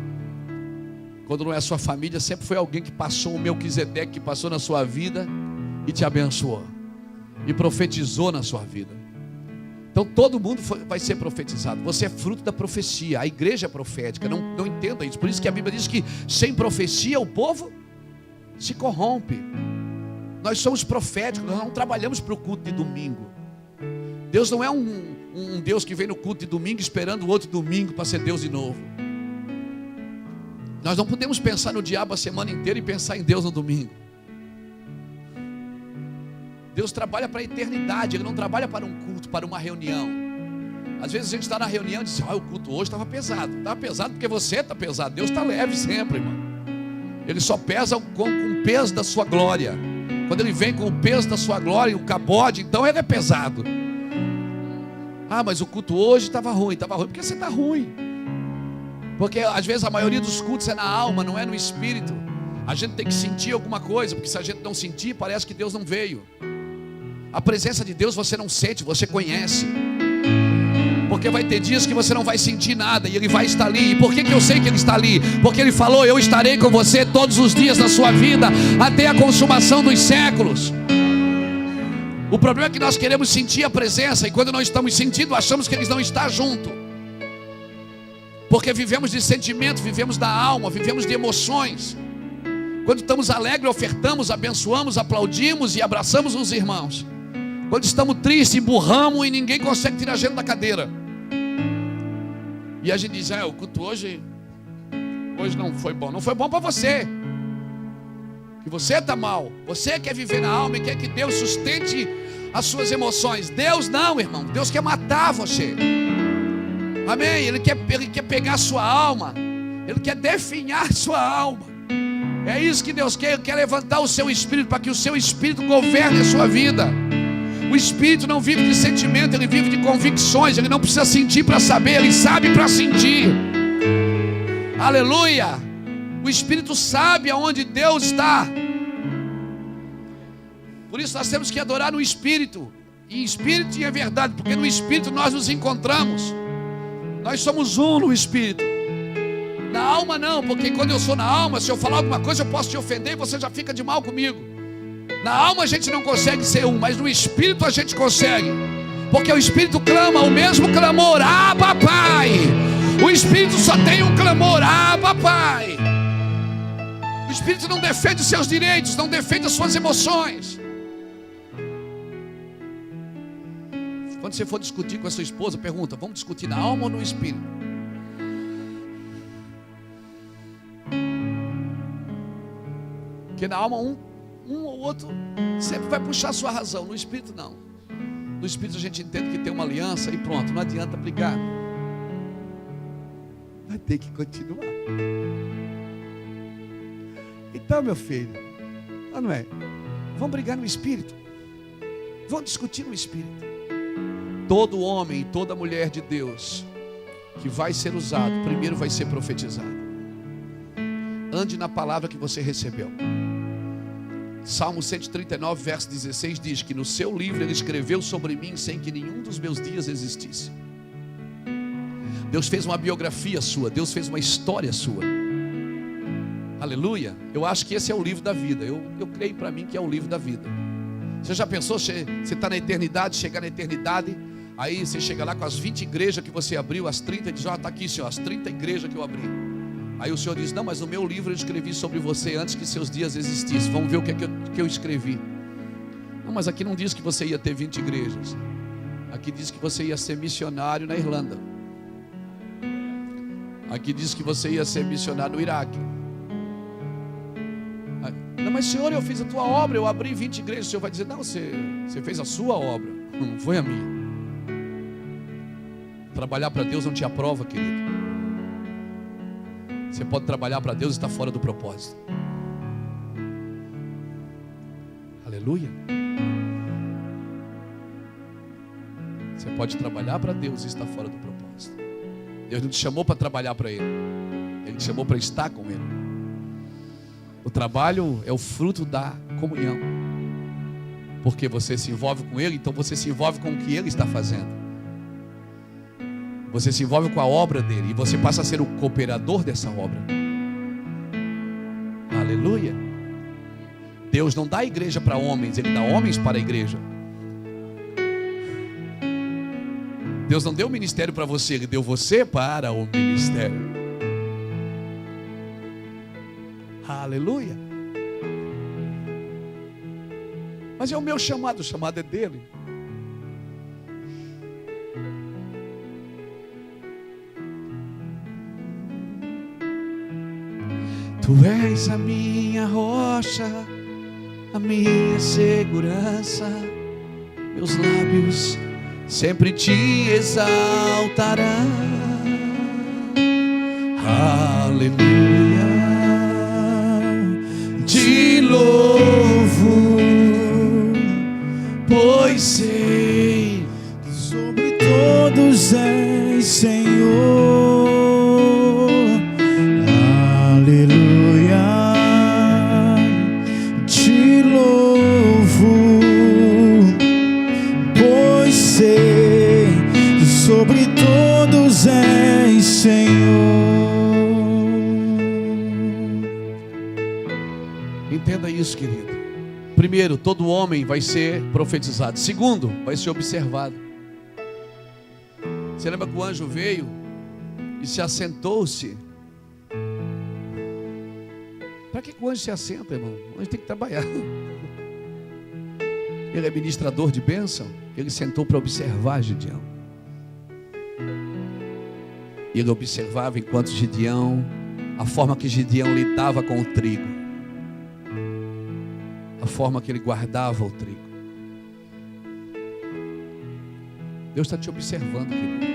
quando não é sua família, sempre foi alguém que passou, o Melquisedeque, que passou na sua vida e te abençoou e profetizou na sua vida. Então todo mundo vai ser profetizado. Você é fruto da profecia. A igreja é profética. Não entenda isso. Por isso que a Bíblia diz que sem profecia o povo se corrompe. Nós somos proféticos. Nós não trabalhamos para o culto de domingo. Deus não é um Deus que vem no culto de domingo esperando o outro domingo para ser Deus de novo. Nós não podemos pensar no diabo a semana inteira e pensar em Deus no domingo. Deus trabalha para a eternidade. Ele não trabalha para um culto, para uma reunião. Às vezes a gente está na reunião e diz: o culto hoje estava pesado. Estava pesado porque você está pesado. Deus está leve sempre, irmão. Ele só pesa com o peso da sua glória. Quando Ele vem com o peso da sua glória, o cabode, então Ele é pesado. Ah, mas o culto hoje estava ruim. Porque você está ruim. Porque às vezes a maioria dos cultos é na alma, não é no espírito. A gente tem que sentir alguma coisa, porque se a gente não sentir, parece que Deus não veio. A presença de Deus você não sente, você conhece. Porque vai ter dias que você não vai sentir nada e Ele vai estar ali. E por que eu sei que Ele está ali? Porque Ele falou: eu estarei com você todos os dias da sua vida, até a consumação dos séculos. O problema é que nós queremos sentir a presença, e quando não estamos sentindo, achamos que Ele não está junto. Porque vivemos de sentimento, vivemos da alma, vivemos de emoções. Quando estamos alegres, ofertamos, abençoamos, aplaudimos e abraçamos os irmãos. Quando estamos tristes, emburramos e ninguém consegue tirar a gente da cadeira. E a gente diz: o culto hoje não foi bom. Não foi bom para você, que você está mal. Você quer viver na alma e quer que Deus sustente as suas emoções. Deus não, irmão. Deus quer matar você. Amém? Ele quer pegar a sua alma. Ele quer definhar a sua alma. É isso que Deus quer. Ele quer levantar o seu espírito, para que o seu espírito governe a sua vida. O espírito não vive de sentimento, ele vive de convicções. Ele não precisa sentir para saber, ele sabe para sentir. Aleluia. O espírito sabe aonde Deus está. Por isso nós temos que adorar no espírito. E em espírito e em verdade, porque no espírito nós nos encontramos. Nós somos um no espírito. Na alma não, porque quando eu sou na alma, se eu falar alguma coisa eu posso te ofender e você já fica de mal comigo. Na alma a gente não consegue ser um, mas no espírito a gente consegue. Porque o espírito clama o mesmo clamor: ah, papai. O espírito só tem um clamor: ah, papai. O espírito não defende os seus direitos, não defende as suas emoções. Quando você for discutir com a sua esposa, pergunta: vamos discutir na alma ou no espírito? Porque na alma um ou outro sempre vai puxar a sua razão. No espírito não. No espírito a gente entende que tem uma aliança e pronto, não adianta brigar. Vai ter que continuar. Então, meu filho, não é? Vamos brigar no espírito. Vamos discutir no espírito. Todo homem e toda mulher de Deus que vai ser usado, primeiro vai ser profetizado. Ande na palavra que você recebeu. Salmo 139, verso 16 diz que no seu livro Ele escreveu sobre mim sem que nenhum dos meus dias existisse. Deus fez uma biografia sua, Deus fez uma história sua. Aleluia. Eu acho que esse é o livro da vida. Eu creio para mim que é o livro da vida. Você já pensou, você está na eternidade, chegar na eternidade, aí você chega lá com as 20 igrejas que você abriu, as 30, e diz: está aqui, Senhor, as 30 igrejas que eu abri. Aí o Senhor diz: não, mas no meu livro eu escrevi sobre você antes que seus dias existissem. Vamos ver o que é que eu escrevi. Não, mas aqui não diz que você ia ter 20 igrejas. Aqui diz que você ia ser missionário na Irlanda. Aqui diz que você ia ser missionário no Iraque. Não, mas Senhor, eu fiz a tua obra, eu abri 20 igrejas. O Senhor vai dizer: não, você fez a sua obra, não foi a minha. Trabalhar para Deus não te aprova, querido. Você pode trabalhar para Deus e estar fora do propósito. Aleluia. Você pode trabalhar para Deus e estar fora do propósito. Deus não te chamou para trabalhar para Ele, Ele te chamou para estar com Ele. O trabalho é o fruto da comunhão, porque você se envolve com Ele, então você se envolve com o que Ele está fazendo. Você se envolve com a obra dele e você passa a ser o cooperador dessa obra. Aleluia. Deus não dá igreja para homens, Ele dá homens para a igreja. Deus não deu o ministério para você, Ele deu você para o ministério. Aleluia. Mas é o meu chamado, o chamado é dele. Tu és a minha rocha, a minha segurança. Meus lábios sempre te exaltarão. Aleluia. Te louvo. pois sei que sobre todos és Senhor. Aleluia, te louvo, pois sei que sobre todos és Senhor. Entenda isso, querido. Primeiro, todo homem vai ser profetizado. Segundo, vai ser observado. Você lembra que o anjo veio e se assentou-se? Para que o anjo se assenta, irmão? O anjo tem que trabalhar. Ele é ministrador de bênção. Ele sentou para observar Gideão. E ele observava enquanto Gideão, a forma que Gideão lidava com o trigo, a forma que ele guardava o trigo. Deus está te observando, querido.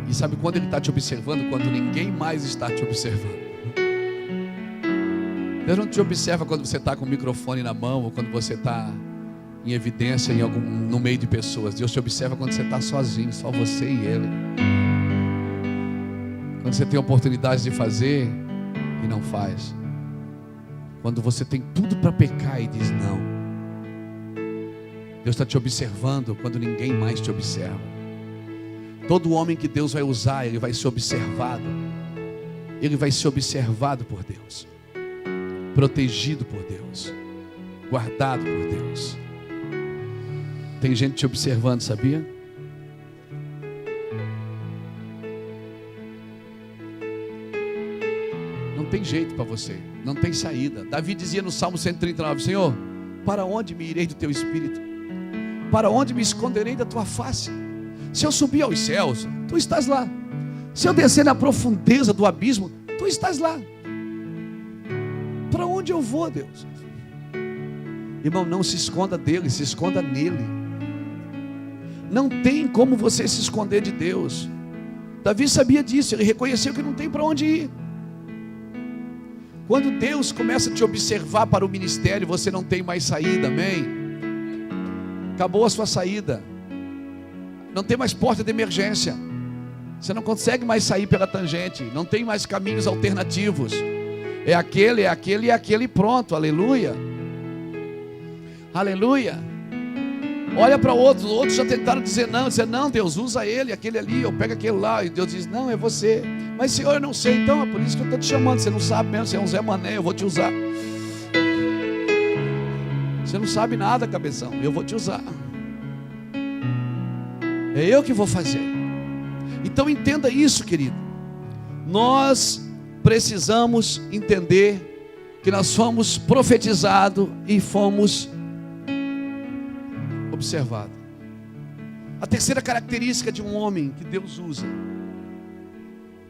E sabe quando Ele está te observando? Quando ninguém mais está te observando. Deus não te observa quando você está com o microfone na mão, ou quando você está em evidência no meio de pessoas. Deus te observa quando você está sozinho, só você e Ele. Quando você tem oportunidade de fazer e não faz. Quando você tem tudo para pecar e diz não. Deus está te observando quando ninguém mais te observa. Todo homem que Deus vai usar, ele vai ser observado. Ele vai ser observado por Deus, protegido por Deus, guardado por Deus. Tem gente te observando, sabia? Não tem jeito para você, não tem saída. Davi dizia no Salmo 139: Senhor, para onde me irei do teu espírito? Para onde me esconderei da tua face? Se eu subir aos céus, tu estás lá. Se eu descer na profundeza do abismo, tu estás lá. Para onde eu vou, Deus? Irmão, não se esconda dele, se esconda nele. Não tem como você se esconder de Deus. Davi sabia disso, ele reconheceu que não tem para onde ir. Quando Deus começa a te observar para o ministério, você não tem mais saída, amém? Acabou a sua saída. Não tem mais porta de emergência. Você não consegue mais sair pela tangente. Não tem mais caminhos alternativos. É aquele e aquele, pronto, aleluia. Aleluia. Olha para outros já tentaram dizer não, Deus, usa ele, aquele ali, eu pego aquele lá. E Deus diz, não, é você. Mas Senhor, eu não sei, então é por isso que eu estou te chamando. Você não sabe mesmo, você é um Zé Mané, eu vou te usar. Você não sabe nada, cabeção, eu vou te usar. É eu que vou fazer. Então entenda isso, querido. Nós precisamos entender que nós fomos profetizados e fomos observados. A terceira característica de um homem que Deus usa,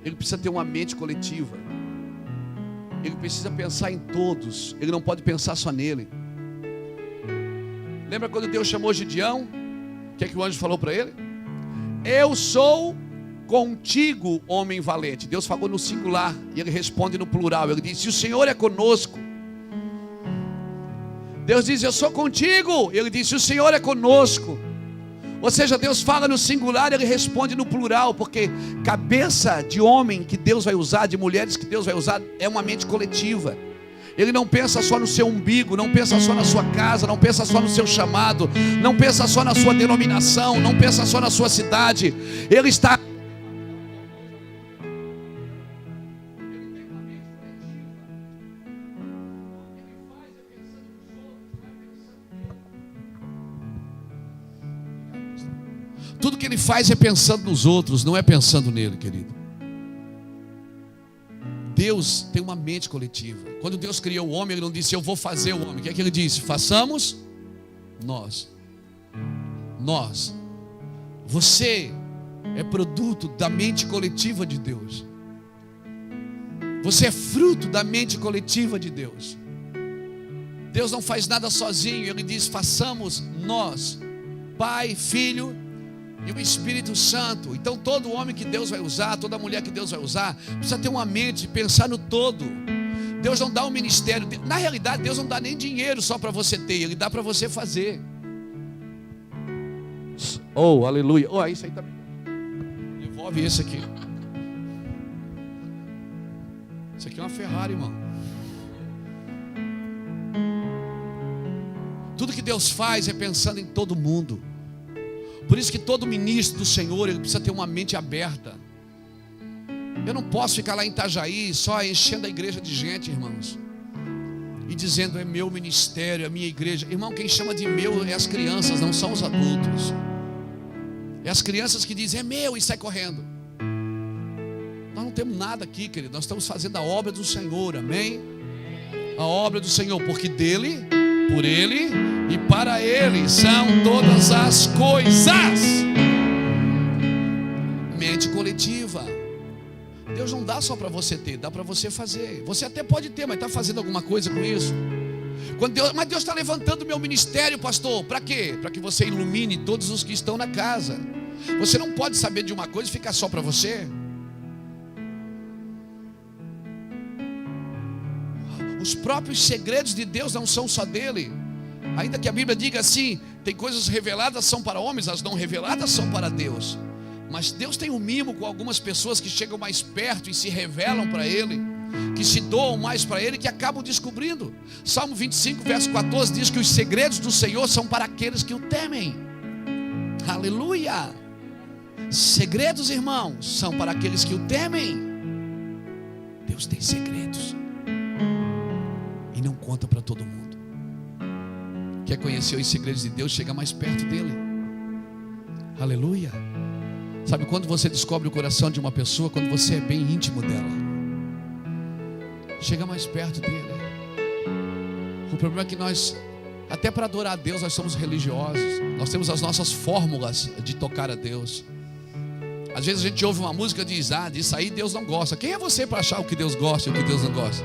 ele precisa ter uma mente coletiva. Ele precisa pensar em todos. Ele não pode pensar só nele. Lembra quando Deus chamou Gideão? O que é que o anjo falou para ele? Eu sou contigo, homem valente. Deus falou no singular e ele responde no plural. Ele diz, se o Senhor é conosco. Deus diz, eu sou contigo. Ele diz, se o Senhor é conosco. Ou seja, Deus fala no singular e ele responde no plural. Porque cabeça de homem que Deus vai usar, de mulheres que Deus vai usar, é uma mente coletiva. Ele não pensa só no seu umbigo, não pensa só na sua casa, não pensa só no seu chamado, não pensa só na sua denominação, não pensa só na sua cidade. Ele está... Tudo que ele faz é pensando nos outros, não é pensando nele, querido. Deus tem uma mente coletiva. Quando Deus criou o homem, ele não disse, eu vou fazer o homem. O que é que ele disse? Façamos nós. Nós. Você é produto da mente coletiva de Deus. Você é fruto da mente coletiva de Deus. Deus não faz nada sozinho. Ele diz, façamos nós. Pai, Filho e o Espírito Santo. Então todo homem que Deus vai usar, toda mulher que Deus vai usar, precisa ter uma mente, pensar no todo. Deus não dá um ministério. Na realidade, Deus não dá nem dinheiro só para você ter. Ele dá para você fazer. Oh, aleluia. Oh, isso aí também. Devolve esse aqui. Isso aqui é uma Ferrari, irmão. Tudo que Deus faz é pensando em todo mundo. Por isso que todo ministro do Senhor, ele precisa ter uma mente aberta. Eu não posso ficar lá em Itajaí só enchendo a igreja de gente, irmãos, e dizendo é meu ministério, é minha igreja. Irmão, quem chama de meu é as crianças, não são os adultos. É as crianças que dizem é meu e sai correndo. Nós não temos nada aqui, querido. Nós estamos fazendo a obra do Senhor, amém? A obra do Senhor, porque dele, por ele e para ele são todas as coisas. Mente coletiva. Deus não dá só para você ter, dá para você fazer. Você até pode ter, mas está fazendo alguma coisa com isso? Mas Deus está levantando o meu ministério, pastor. Para quê? Para que você ilumine todos os que estão na casa. Você não pode saber de uma coisa e ficar só para você. Os próprios segredos de Deus não são só dele. Ainda que a Bíblia diga assim, tem coisas reveladas são para homens, as não reveladas são para Deus. Mas Deus tem um mimo com algumas pessoas que chegam mais perto e se revelam para Ele, que se doam mais para Ele, que acabam descobrindo. Salmo 25, verso 14 diz que os segredos do Senhor são para aqueles que o temem. Aleluia! Segredos, irmãos, são para aqueles que o temem. Deus tem segredos e não conta para todo mundo. Quer conhecer os segredos de Deus? Chega mais perto dele. Aleluia! Sabe quando você descobre o coração de uma pessoa? Quando você é bem íntimo dela. Chega mais perto dele. O problema é que nós, até para adorar a Deus, nós somos religiosos. Nós temos as nossas fórmulas de tocar a Deus. Às vezes a gente ouve uma música e diz, disso aí Deus não gosta. Quem é você para achar o que Deus gosta e o que Deus não gosta?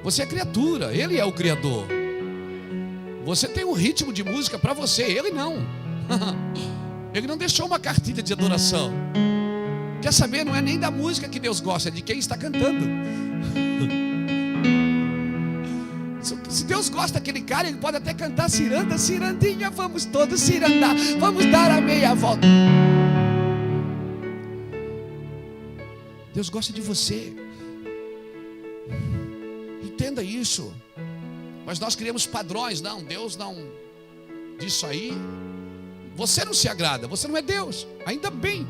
Você é criatura, Ele é o Criador. Você tem um ritmo de música para você, Ele não. Ele não deixou uma cartilha de adoração. Quer saber? Não é nem da música que Deus gosta, é de quem está cantando. Se Deus gosta daquele cara, Ele pode até cantar ciranda, cirandinha, vamos todos cirandar, vamos dar a meia volta. Deus gosta de você. Entenda isso. Mas nós criamos padrões. Não, Deus não. Disso aí você não se agrada, você não é Deus. Ainda bem.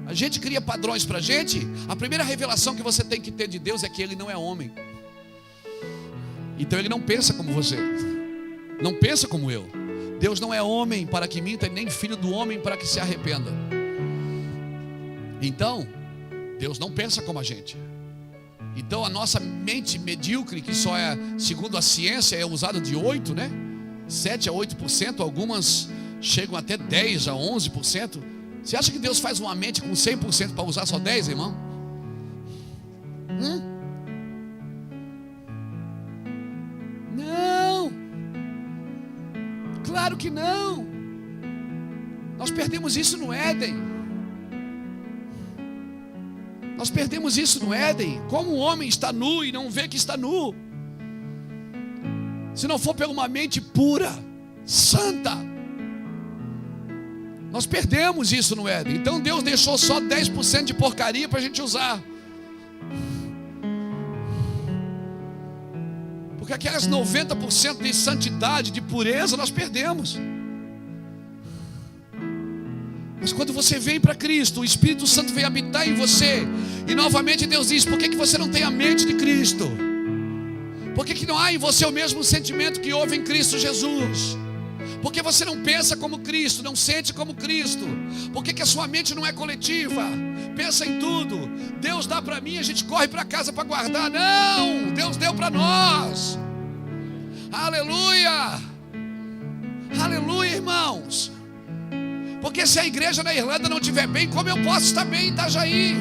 A gente cria padrões pra gente. A primeira revelação que você tem que ter de Deus é que Ele não é homem. Então Ele não pensa como você, não pensa como eu. Deus não é homem para que minta, nem filho do homem para que se arrependa. Então Deus não pensa como a gente. Então a nossa mente medíocre, que só é, segundo a ciência, é usada de 8, 7 a 8%, algumas chegam até 10 a 11%. Você acha que Deus faz uma mente com 100% para usar só 10, irmão? Não. Claro que não. Nós perdemos isso no Éden. Nós perdemos isso no Éden. Como o homem está nu e não vê que está nu? Se não for por uma mente pura, santa. Nós perdemos isso no Éden. Então Deus deixou só 10% de porcaria para a gente usar. Porque aquelas 90% de santidade, de pureza, nós perdemos. Mas quando você vem para Cristo, o Espírito Santo vem habitar em você. E novamente Deus diz, por que você não tem a mente de Cristo? Por que não há em você o mesmo sentimento que houve em Cristo Jesus? Porque você não pensa como Cristo, não sente como Cristo? Por que a sua mente não é coletiva? Pensa em tudo. Deus dá para mim, a gente corre para casa para guardar. Não, Deus deu para nós. Aleluia. Aleluia, irmãos. Porque se a igreja na Irlanda não estiver bem, como eu posso estar bem em Itajaí?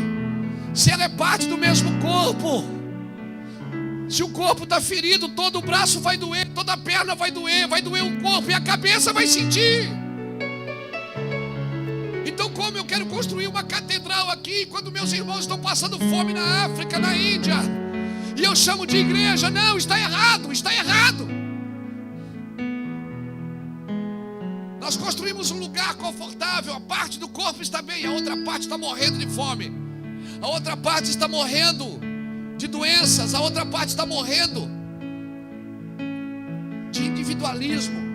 Se ela é parte do mesmo corpo. Se o corpo está ferido, todo o braço vai doer, toda a perna vai doer o corpo e a cabeça vai sentir. Então como eu quero quero construir uma catedral aqui, quando meus irmãos estão passando fome na África, na Índia, e eu chamo de igreja. Não, está errado, está errado. Nós construímos um lugar confortável, a parte do corpo está bem, a outra parte está morrendo de fome, a outra parte está morrendo de doenças, a outra parte está morrendo de individualismo.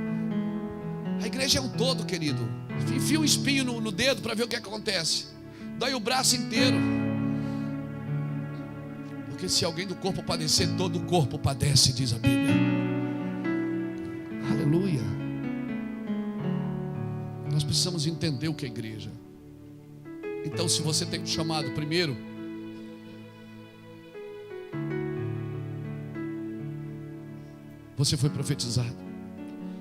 A igreja é um todo, querido. Enfia um espinho no dedo para ver o que acontece. Dói o braço inteiro. Porque se alguém do corpo padecer, todo o corpo padece, diz a Bíblia. Aleluia. Nós precisamos entender o que é igreja. Então, se você tem um chamado, primeiro, você foi profetizado.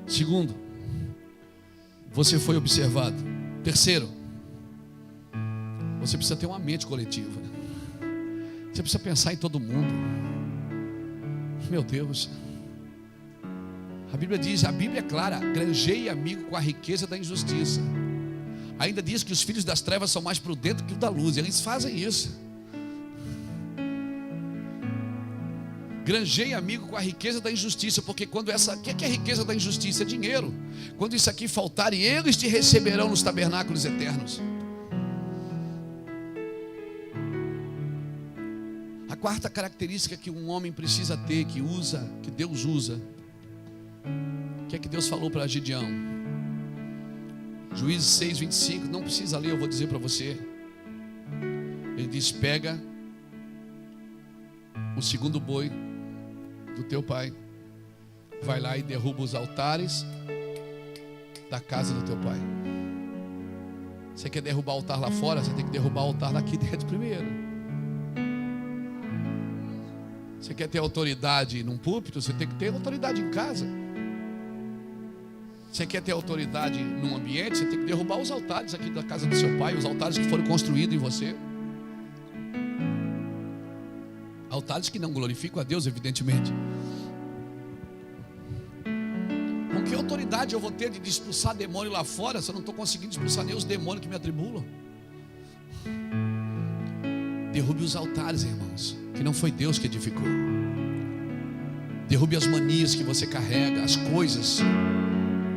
Segundo, você foi observado. Terceiro, você precisa ter uma mente coletiva. Você precisa pensar em todo mundo. Meu Deus. A Bíblia diz, a Bíblia é clara: granjeie amigo com a riqueza da injustiça. Ainda diz que os filhos das trevas são mais prudentes que os da luz. Eles fazem isso. Granjeie amigo com a riqueza da injustiça, porque quando o que é a riqueza da injustiça? É dinheiro. Quando isso aqui faltar, eles te receberão nos tabernáculos eternos. A quarta característica que um homem precisa ter, que Deus usa, o que é que Deus falou para Gideão? Juízes 6:25, não precisa ler, eu vou dizer para você. Ele diz: pega o segundo boi do teu pai, vai lá e derruba os altares da casa do teu pai. Você quer derrubar o altar lá fora? Você tem que derrubar o altar daqui dentro primeiro. Você quer ter autoridade num púlpito? Você tem que ter autoridade em casa. Você quer ter autoridade num ambiente? Você tem que derrubar os altares aqui da casa do seu pai, os altares que foram construídos em você. Altares que não glorificam a Deus, evidentemente. Com que autoridade eu vou ter de expulsar demônio lá fora, se eu não estou conseguindo expulsar nem os demônios que me atribulam? Derrube os altares, irmãos, que não foi Deus que edificou. Derrube as manias que você carrega, as coisas,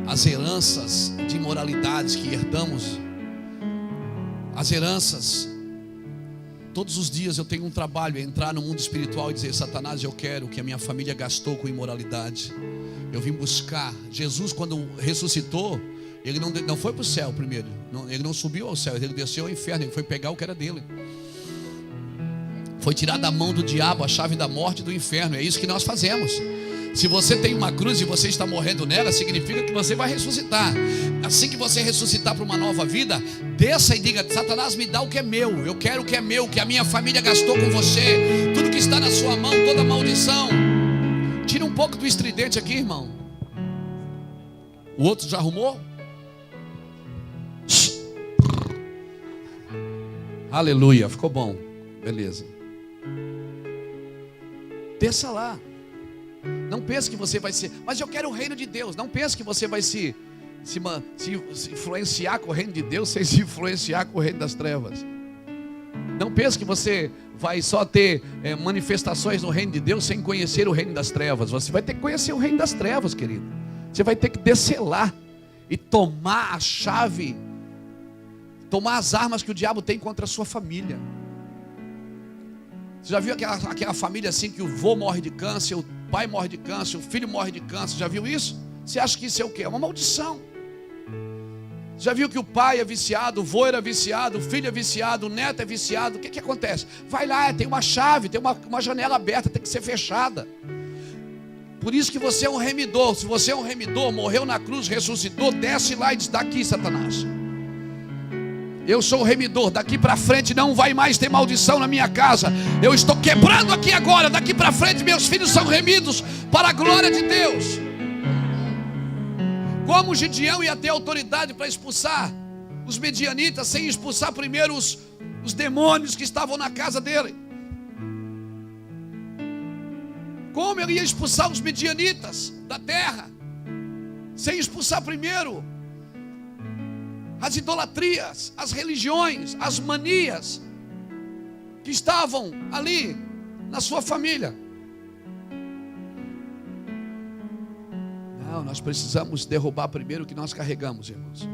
as heranças de imoralidades que herdamos, as heranças. Todos os dias eu tenho um trabalho, é entrar no mundo espiritual e dizer: Satanás, eu quero o que a minha família gastou com imoralidade. Eu vim buscar. Jesus, quando ressuscitou, ele não foi para o céu primeiro, ele não subiu ao céu, ele desceu ao inferno, ele foi pegar o que era dele. Foi tirar da mão do diabo a chave da morte e do inferno. É isso que nós fazemos. Se você tem uma cruz e você está morrendo nela, significa que você vai ressuscitar. Assim que você ressuscitar para uma nova vida, desça e diga: Satanás, me dá o que é meu. Eu quero o que é meu, que a minha família gastou com você. Tudo que está na sua mão, toda maldição. Tira um pouco do estridente aqui, irmão. O outro já arrumou? Aleluia, ficou bom. Beleza. Desça lá. Não pense que você vai ser, mas eu quero o reino de Deus. Não pense que você vai se influenciar com o reino de Deus sem se influenciar com o reino das trevas. Não pense que você vai só ter manifestações no reino de Deus sem conhecer o reino das trevas. Você vai ter que conhecer o reino das trevas, querido. Você vai ter que descer lá e tomar a chave, tomar as armas que o diabo tem contra a sua família. Você já viu aquela família assim que o vô morre de câncer, o pai morre de câncer, o filho morre de câncer? Já viu isso? Você acha que isso é o quê? É uma maldição. Já viu que o pai é viciado, o vô era viciado, o filho é viciado, o neto é viciado? O que acontece? Vai lá, tem uma chave, tem uma janela aberta, tem que ser fechada. Por isso que você é um remidor. Se você é um remidor, morreu na cruz, ressuscitou, desce lá e diz: daqui, Satanás, eu sou o remidor. Daqui para frente não vai mais ter maldição na minha casa. Eu estou quebrando aqui agora. Daqui para frente meus filhos são remidos para a glória de Deus. Como Gideão ia ter autoridade para expulsar os medianitas sem expulsar primeiro os demônios que estavam na casa dele? Como ele ia expulsar os medianitas da terra sem expulsar primeiro as idolatrias, as religiões, as manias que estavam ali na sua família. Não, nós precisamos derrubar primeiro o que nós carregamos, irmãos.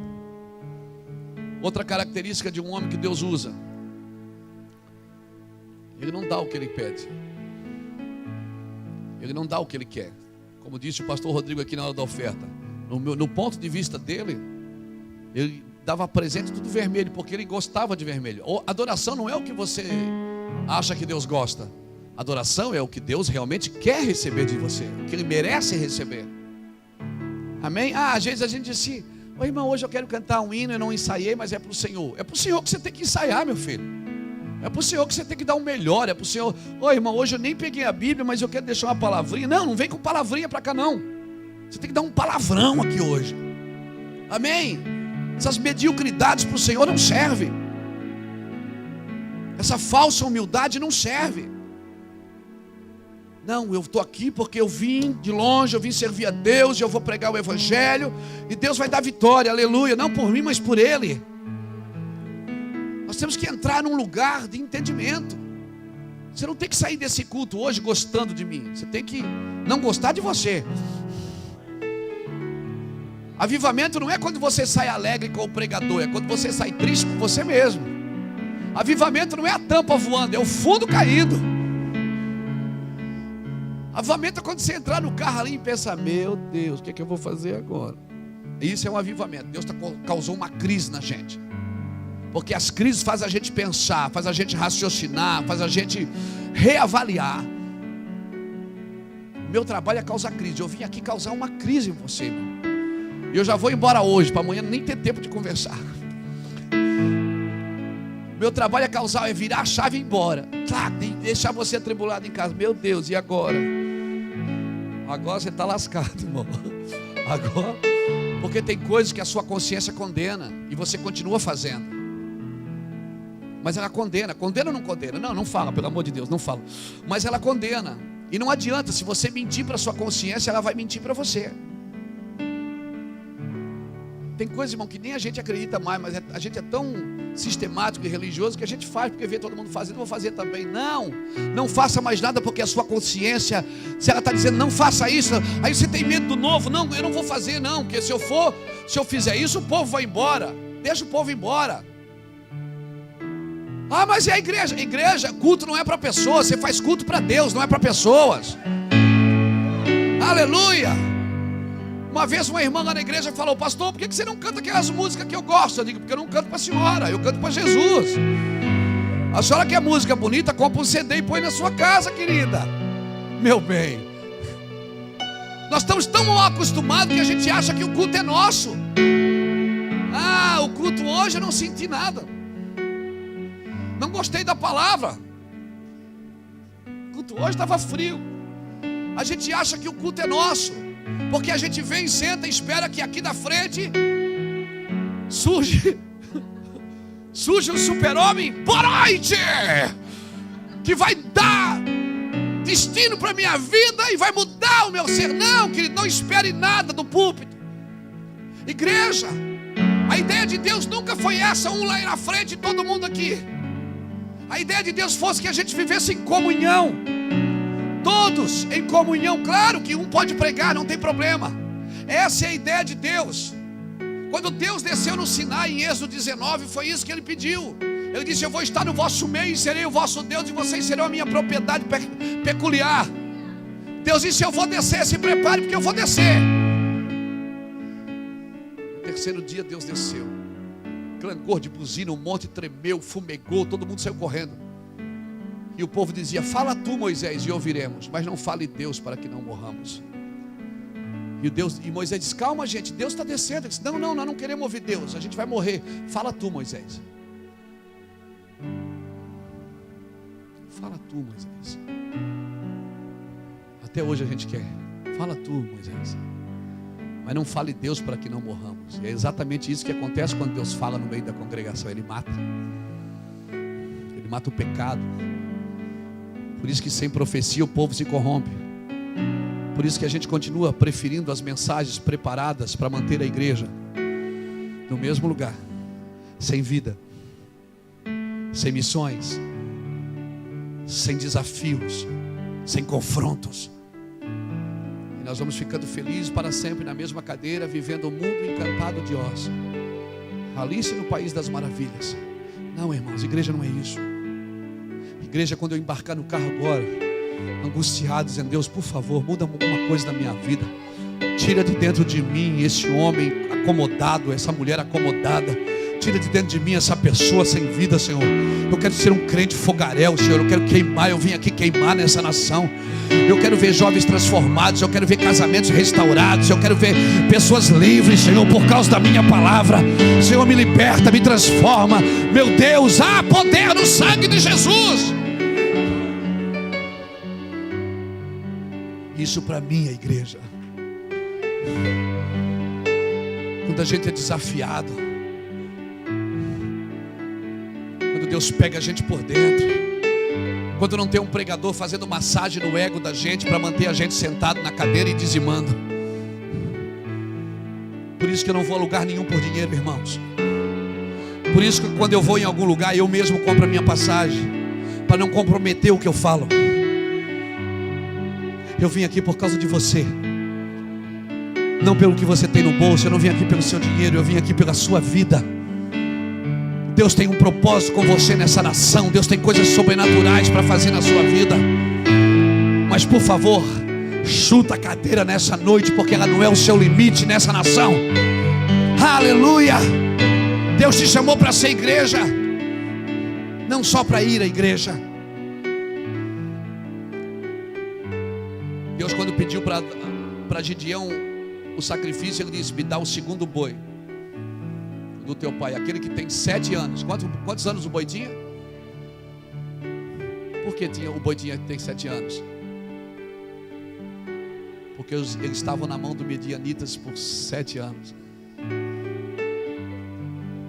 Outra característica de um homem que Deus usa: ele não dá o que ele pede, ele não dá o que ele quer. Como disse o pastor Rodrigo aqui na hora da oferta, no ponto de vista dele, ele dava presente tudo vermelho, porque ele gostava de vermelho. Adoração não é o que você acha que Deus gosta. Adoração é o que Deus realmente quer receber de você, o que Ele merece receber. Amém? Às vezes a gente diz assim: ô irmão, hoje eu quero cantar um hino, eu não ensaiei, mas é para o Senhor. É para o Senhor que você tem que ensaiar, meu filho. É para o Senhor que você tem que dar o melhor. É para o Senhor: ô irmão, hoje eu nem peguei a Bíblia, mas eu quero deixar uma palavrinha. Não vem com palavrinha para cá não. Você tem que dar um palavrão aqui hoje. Amém? Essas mediocridades para o Senhor não servem. Essa falsa humildade não serve. Não, eu estou aqui porque eu vim de longe, eu vim servir a Deus, e eu vou pregar o Evangelho, e Deus vai dar vitória, aleluia. Não por mim, mas por Ele. Nós temos que entrar num lugar de entendimento. Você não tem que sair desse culto hoje gostando de mim. Você tem que não gostar de você. Avivamento não é quando você sai alegre com o pregador, é quando você sai triste com você mesmo. Avivamento não é a tampa voando, é o fundo caído. Avivamento é quando você entrar no carro ali e pensar: meu Deus, o que é que eu vou fazer agora? Isso é um avivamento. Deus causou uma crise na gente, porque as crises fazem a gente pensar, faz a gente raciocinar, faz a gente reavaliar. Meu trabalho é causar crise. Eu vim aqui causar uma crise em você, irmão. E eu já vou embora hoje, para amanhã nem ter tempo de conversar. Meu trabalho é virar a chave e ir embora. Tá, tem que deixar você atribulado em casa. Meu Deus, e agora? Agora você está lascado, irmão. Agora, porque tem coisas que a sua consciência condena e você continua fazendo. Mas ela condena. Condena ou não condena? Não fala, pelo amor de Deus, não fala. Mas ela condena. E não adianta, se você mentir para a sua consciência, ela vai mentir para você. Tem coisas, irmão, que nem a gente acredita mais, mas a gente é tão sistemático e religioso que a gente faz porque vê todo mundo fazendo, vou fazer também. Não faça mais nada, porque a sua consciência, se ela está dizendo não faça isso, aí você tem medo do novo. Não, eu não vou fazer não, porque se eu fizer isso, o povo vai embora. Deixa o povo embora. Mas é a igreja. Igreja, culto não é para pessoas. Você faz culto para Deus, não é para pessoas. Aleluia. Uma vez uma irmã lá na igreja falou: pastor, por que você não canta aquelas músicas que eu gosto? Eu digo: porque eu não canto para a senhora, eu canto para Jesus. A senhora quer música bonita, compra um CD e põe na sua casa, querida. Meu bem, nós estamos tão mal acostumados que a gente acha que o culto é nosso. O culto hoje eu não senti nada, não gostei da palavra, o culto hoje estava frio. A gente acha que o culto é nosso, porque a gente vem, senta e espera que aqui da frente surge um super-homem, boa noite, que vai dar destino para a minha vida e vai mudar o meu ser. Não, querido, não espere nada do púlpito. Igreja, a ideia de Deus nunca foi essa, um lá na frente e todo mundo aqui. A ideia de Deus fosse que a gente vivesse em comunhão, todos em comunhão. Claro que um pode pregar, não tem problema. Essa é a ideia de Deus. Quando Deus desceu no Sinai em Êxodo 19, foi isso que Ele pediu. Ele disse: eu vou estar no vosso meio e serei o vosso Deus, e vocês serão a minha propriedade peculiar. Deus disse: eu vou descer, se prepare porque eu vou descer. No terceiro dia Deus desceu, clangor de buzina, o monte tremeu, fumegou, todo mundo saiu correndo. E o povo dizia: fala tu, Moisés, e ouviremos, mas não fale Deus, para que não morramos. E Moisés disse: calma, gente, Deus está descendo. Ele disse: não, nós não queremos ouvir Deus, a gente vai morrer. Fala tu, Moisés. Fala tu, Moisés. Até hoje a gente quer: fala tu, Moisés, mas não fale Deus, para que não morramos. E é exatamente isso que acontece quando Deus fala no meio da congregação. Ele mata o pecado. Por isso que sem profecia o povo se corrompe. Por isso que a gente continua preferindo as mensagens preparadas para manter a igreja no mesmo lugar. sem vida, sem missões, sem desafios, sem confrontos. E nós vamos ficando felizes para sempre na mesma cadeira, vivendo o mundo encantado de Oz. Alice no País das Maravilhas. Não, irmãos, igreja não é isso. Igreja, quando eu embarcar no carro agora, angustiado, dizendo: Deus, por favor, muda alguma coisa na minha vida. Tira de dentro de mim esse homem acomodado, essa mulher acomodada. Tira de dentro de mim essa pessoa sem vida, Senhor. Eu quero ser um crente fogaréu, Senhor. Eu quero queimar, eu vim aqui queimar nessa nação. Eu quero ver jovens transformados, eu quero ver casamentos restaurados, eu quero ver pessoas livres, Senhor, por causa da minha palavra. Senhor, me liberta, me transforma. Meu Deus, há poder no sangue de Jesus. Isso para mim é igreja. Quando a gente é desafiado, quando Deus pega a gente por dentro, quando não tem um pregador fazendo massagem no ego da gente para manter a gente sentado na cadeira e dizimando. Por isso que eu não vou a lugar nenhum por dinheiro, irmãos. Por isso que quando eu vou em algum lugar, eu mesmo compro a minha passagem, para não comprometer o que eu falo. Eu vim aqui por causa de você, não pelo que você tem no bolso. Eu não vim aqui pelo seu dinheiro, eu vim aqui pela sua vida. Deus tem um propósito com você nessa nação. Deus tem coisas sobrenaturais para fazer na sua vida. Mas por favor, chuta a cadeira nessa noite, porque ela não é o seu limite nessa nação. Aleluia! Deus te chamou para ser igreja, não só para ir à igreja. Deus, quando pediu para Gideão o sacrifício, ele disse: me dá o segundo boi do teu pai, aquele que tem 7 anos. Quantos anos o boi tinha? Por que o boi tem 7 anos? Porque eles estavam na mão do Medianitas por 7 anos.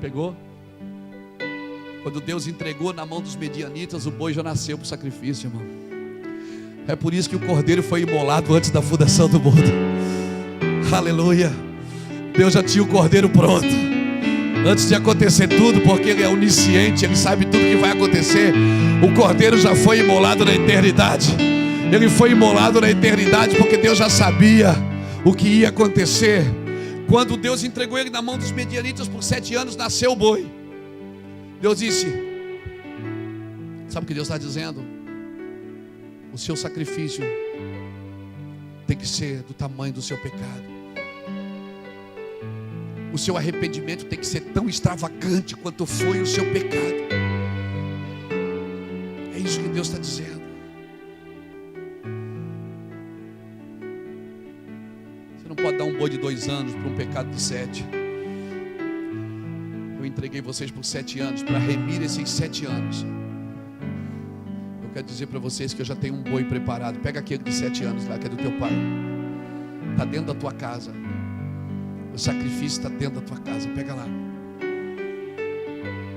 Pegou? Quando Deus entregou na mão dos Medianitas, o boi já nasceu para o sacrifício, irmão. É por isso que o cordeiro foi imolado antes da fundação do mundo. Aleluia! Deus já tinha o cordeiro pronto antes de acontecer tudo, porque Ele é onisciente, Ele sabe tudo que vai acontecer. O cordeiro já foi imolado na eternidade. Ele foi imolado na eternidade porque Deus já sabia o que ia acontecer. Quando Deus entregou ele na mão dos Medianitas por 7 anos, nasceu o boi. Deus disse: sabe o que Deus está dizendo? O seu sacrifício tem que ser do tamanho do seu pecado. O seu arrependimento tem que ser tão extravagante quanto foi o seu pecado. É isso que Deus está dizendo. Você não pode dar um boi de 2 anos para um pecado de 7. Eu entreguei vocês por 7 anos para remir esses 7 anos. Eu quero dizer para vocês que eu já tenho um boi preparado. Pega aquele de 7 anos lá, que é do teu pai. Está dentro da tua casa. O sacrifício está dentro da tua casa. Pega lá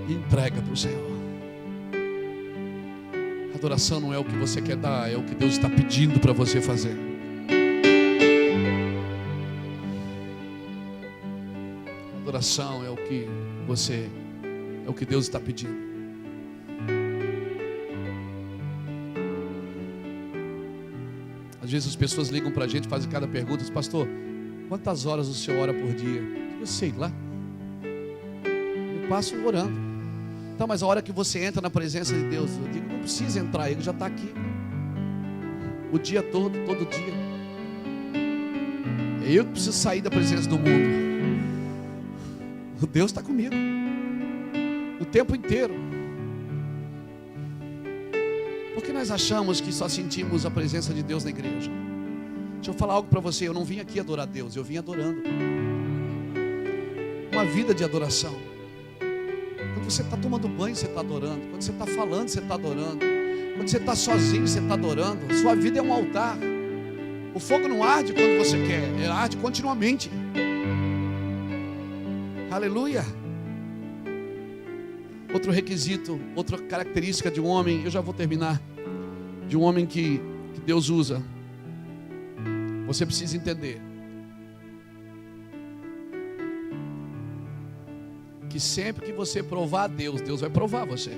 e entrega para o Senhor. Adoração não é o que você quer dar, é o que Deus está pedindo para você fazer. Adoração é o que Deus está pedindo. Às vezes as pessoas ligam para a gente, fazem cada pergunta: pastor, quantas horas o senhor ora por dia? Eu sei lá, eu passo orando. Então, mas a hora que você entra na presença de Deus, eu digo: não precisa entrar, Ele já está aqui o dia todo dia. É eu que preciso sair da presença do mundo. O Deus está comigo o tempo inteiro. Por que nós achamos que só sentimos a presença de Deus na igreja? Deixa eu falar algo para você. Eu não vim aqui adorar Deus, eu vim adorando. Uma vida de adoração. Quando você está tomando banho, você está adorando. Quando você está falando, você está adorando. Quando você está sozinho, você está adorando. Sua vida é um altar. O fogo não arde quando você quer, ele arde continuamente. Aleluia. Outro requisito, outra característica de um homem, eu já vou terminar, de um homem que Deus usa. Você precisa entender que sempre que você provar a Deus, Deus vai provar você.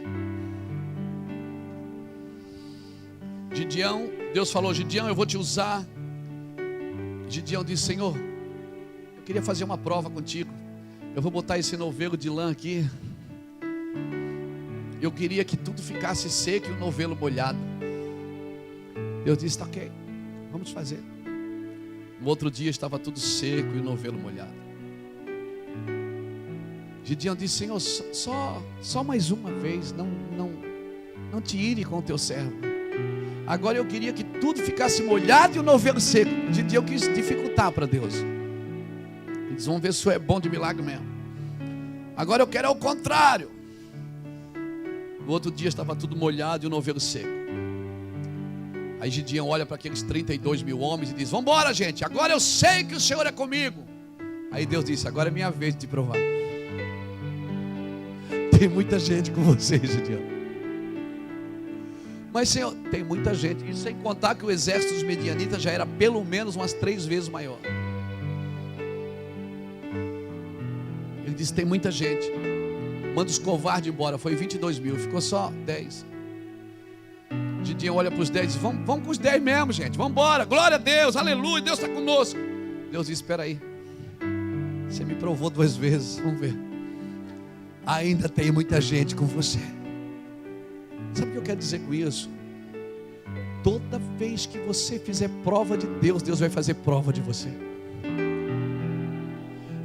Gideão, Deus falou: Gideão, eu vou te usar. Gideão disse: Senhor, eu queria fazer uma prova contigo. Eu vou botar esse novelo de lã aqui. Eu queria que tudo ficasse seco e o novelo molhado. Deus disse: tá ok, vamos fazer. No outro dia estava tudo seco e o novelo molhado. Gideão disse: Senhor, só mais uma vez, não te ire com o teu servo. Agora eu queria que tudo ficasse molhado e o novelo seco. Gideão quis dificultar para Deus. Eles vão ver se o senhor é bom de milagre mesmo. Agora eu quero ao contrário. No outro dia estava tudo molhado e o novelo seco. Aí Gideão olha para aqueles 32 mil homens e diz: vamos embora, gente, agora eu sei que o Senhor é comigo. Aí Deus disse: agora é minha vez de te provar. Tem muita gente com você, Gideão. Mas Senhor, tem muita gente. E sem contar que o exército dos medianitas já era pelo menos umas 3 vezes maior. Ele disse: tem muita gente. Manda os covardes embora. Foi 22 mil, ficou só 10. Gideão olha para os 10 e diz: vamos com os 10 mesmo, gente. Vamos embora, glória a Deus, aleluia, Deus está conosco. Deus disse: espera aí, você me provou 2 vezes, vamos ver. Ainda tem muita gente com você. Sabe o que eu quero dizer com isso? Toda vez que você fizer prova de Deus, Deus vai fazer prova de você.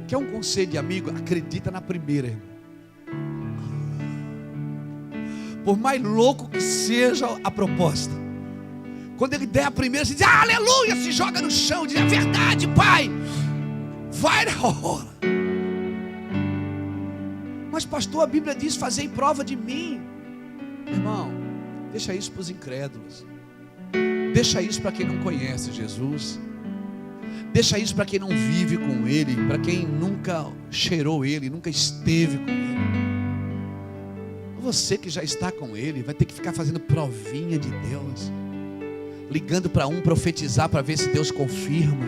Quer um conselho de amigo? Acredita na primeira, irmão. Por mais louco que seja a proposta, quando ele der a primeira, você diz: aleluia, se joga no chão, diz: é verdade, pai, vai na hora. Mas pastor, a Bíblia diz: fazei prova de mim. Irmão, deixa isso para os incrédulos. Deixa isso para quem não conhece Jesus. Deixa isso para quem não vive com Ele, para quem nunca cheirou Ele, nunca esteve com Ele. Você que já está com Ele vai ter que ficar fazendo provinha de Deus, ligando para um profetizar para ver se Deus confirma.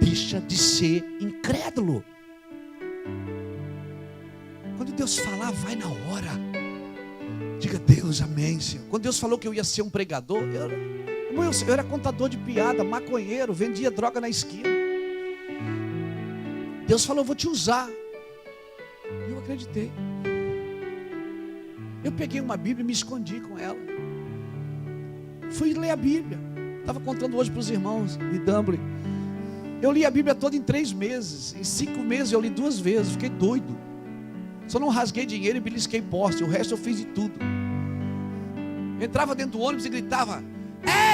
Deixa de ser incrédulo. Quando Deus falar, vai na hora. Diga: Deus, amém, Senhor. Quando Deus falou que eu ia ser um pregador, eu era contador de piada, maconheiro, vendia droga na esquina. Deus falou: eu vou te usar. Eu acreditei. Eu peguei uma Bíblia e me escondi com ela. Fui ler a Bíblia. Estava contando hoje para os irmãos de Dublin. Eu li a Bíblia toda em 3 meses. Em 5 meses eu li 2 vezes. Fiquei doido. Só não rasguei dinheiro e belisquei poste. O resto eu fiz de tudo. Entrava dentro do ônibus e gritava: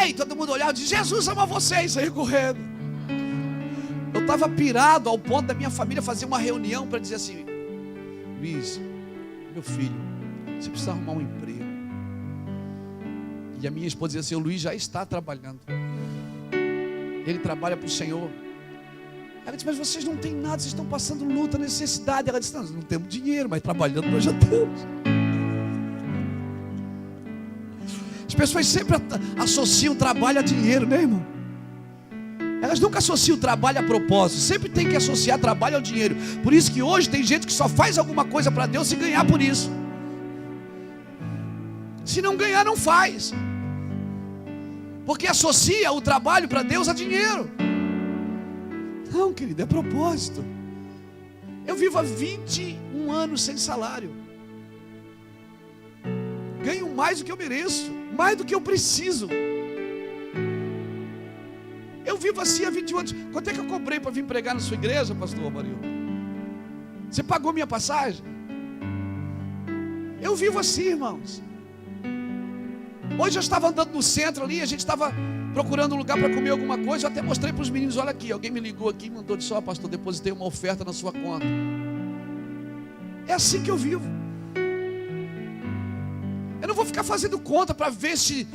ei! Todo mundo olhava e dizia: Jesus ama vocês. Saí correndo. Eu estava pirado ao ponto da minha família fazer uma reunião para dizer assim: Luiz, meu filho, você precisa arrumar um emprego. E a minha esposa dizia assim: o Luiz já está trabalhando. Ele trabalha para o Senhor. Ela disse: mas vocês não têm nada, vocês estão passando luta, necessidade. Ela disse: não temos dinheiro, mas trabalhando nós já temos. As pessoas sempre associam trabalho a dinheiro, né, irmão? Elas nunca associam o trabalho a propósito. Sempre tem que associar trabalho ao dinheiro. Por isso que hoje tem gente que só faz alguma coisa para Deus se ganhar por isso. Se não ganhar, não faz. Porque associa o trabalho para Deus a dinheiro. Não, querido, é propósito. Eu vivo há 21 anos sem salário. Ganho mais do que eu mereço, mais do que eu preciso. Eu vivo assim há 21 anos. Quanto é que eu cobrei para vir pregar na sua igreja, pastor Marildo? Você pagou minha passagem? Eu vivo assim, irmãos. Hoje eu estava andando no centro ali, a gente estava procurando um lugar para comer alguma coisa. Eu até mostrei para os meninos: olha aqui, alguém me ligou aqui e mandou de só, pastor, depositei uma oferta na sua conta. É assim que eu vivo. Eu não vou ficar fazendo conta para ver se...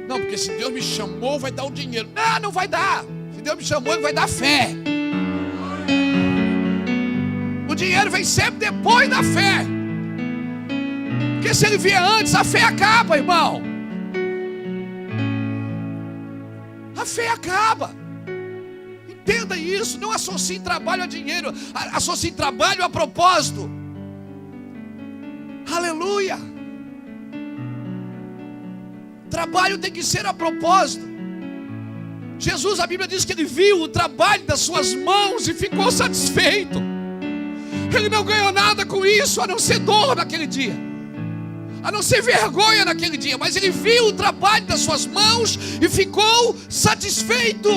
não, porque se Deus me chamou, vai dar o dinheiro. Não, não vai dar. Se Deus me chamou, Ele vai dar fé. O dinheiro vem sempre depois da fé. Porque se ele vier antes, a fé acaba, irmão. A fé acaba. Entenda isso. Não associe trabalho a dinheiro. Associe trabalho a propósito. Aleluia. Trabalho tem que ser a propósito. Jesus, a Bíblia diz que ele viu o trabalho das suas mãos e ficou satisfeito. Ele não ganhou nada com isso, a não ser dor naquele dia, a não ser vergonha naquele dia, mas ele viu o trabalho das suas mãos e ficou satisfeito.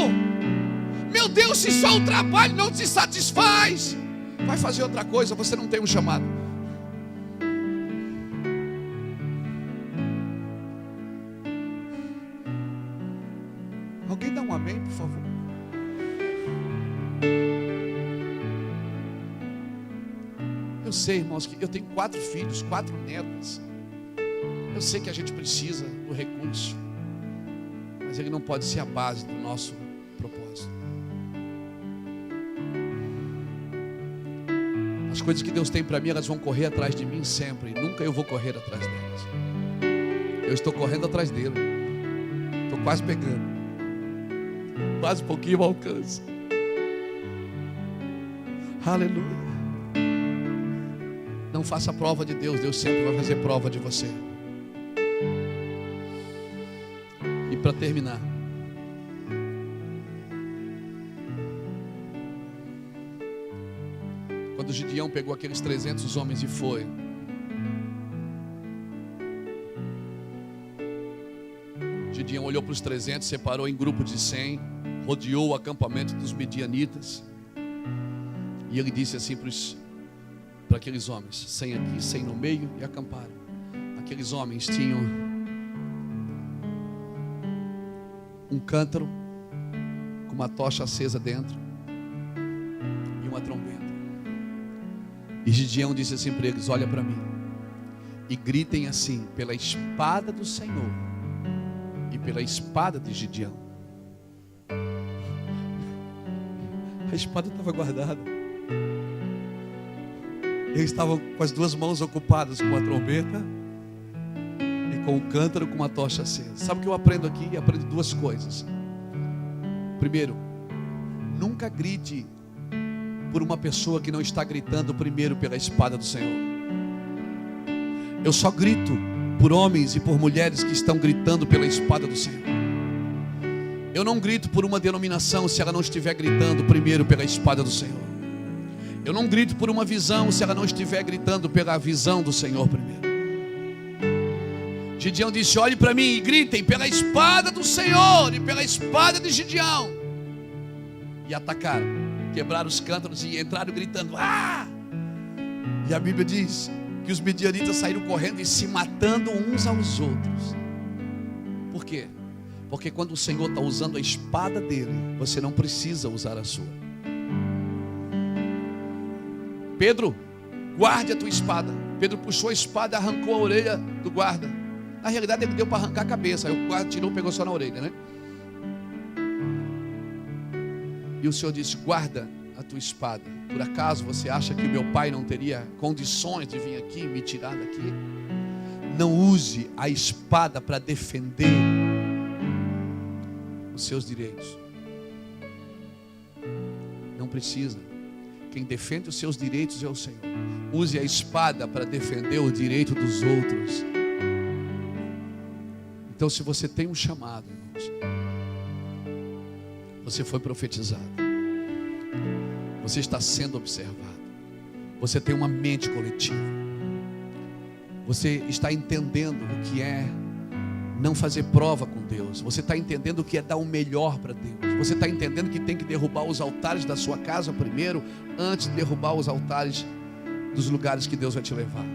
Meu Deus, se só o trabalho não te satisfaz, vai fazer outra coisa, você não tem um chamado. Alguém dá um amém, por favor? Eu sei, irmãos, que eu tenho 4 filhos, 4 netas. Eu sei que a gente precisa do recurso, mas ele não pode ser a base do nosso propósito. As coisas que Deus tem para mim, elas vão correr atrás de mim sempre. Nunca eu vou correr atrás delas. Eu estou correndo atrás dele. Estou quase pegando. Quase um pouquinho ao alcance. Aleluia. Não faça prova de Deus. Deus sempre vai fazer prova de você. E para terminar, quando Gideão pegou aqueles 300 homens e foi, Gideão olhou para os 300, separou em grupo de 100, rodeou o acampamento dos midianitas, e ele disse assim para aqueles homens: 100 aqui, 100 no meio, e acamparam. Aqueles homens tinham um cântaro com uma tocha acesa dentro e uma trombeta. E Gideão disse assim para eles: olha para mim e gritem assim: pela espada do Senhor e pela espada de Gideão. A espada estava guardada. Eles estavam com as 2 mãos ocupadas com a trombeta e com o cântaro com uma tocha acesa. Sabe o que eu aprendo aqui? Eu aprendo 2 coisas. Primeiro, nunca grite por uma pessoa que não está gritando primeiro pela espada do Senhor. Eu só grito por homens e por mulheres que estão gritando pela espada do Senhor. Eu não grito por uma denominação se ela não estiver gritando primeiro pela espada do Senhor. Eu não grito por uma visão se ela não estiver gritando pela visão do Senhor primeiro. Gideão disse: olhe para mim e gritem pela espada do Senhor e pela espada de Gideão. E atacaram, quebraram os cântaros e entraram gritando: ah! E a Bíblia diz que os midianitas saíram correndo e se matando uns aos outros. Por quê? Porque quando o Senhor está usando a espada dele, você não precisa usar a sua. Pedro, guarde a tua espada. Pedro puxou a espada e arrancou a orelha do guarda. Na realidade ele deu para arrancar a cabeça. Aí o guarda tirou e pegou só na orelha, né? E o Senhor disse: guarda a tua espada. Por acaso você acha que o meu pai não teria condições de vir aqui e me tirar daqui? Não use a espada para defender os seus direitos. Não precisa. Quem defende os seus direitos é o Senhor. Use a espada para defender o direito dos outros. Então, se você tem um chamado, irmãos, você foi profetizado, você está sendo observado, você tem uma mente coletiva, você está entendendo o que é não fazer prova com Deus, você está entendendo o que é dar o melhor para Deus, você está entendendo que tem que derrubar os altares da sua casa primeiro, antes de derrubar os altares dos lugares que Deus vai te levar.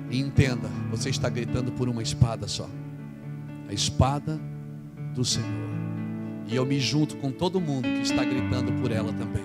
E entenda, você está gritando por uma espada só, a espada do Senhor. E eu me junto com todo mundo que está gritando por ela também.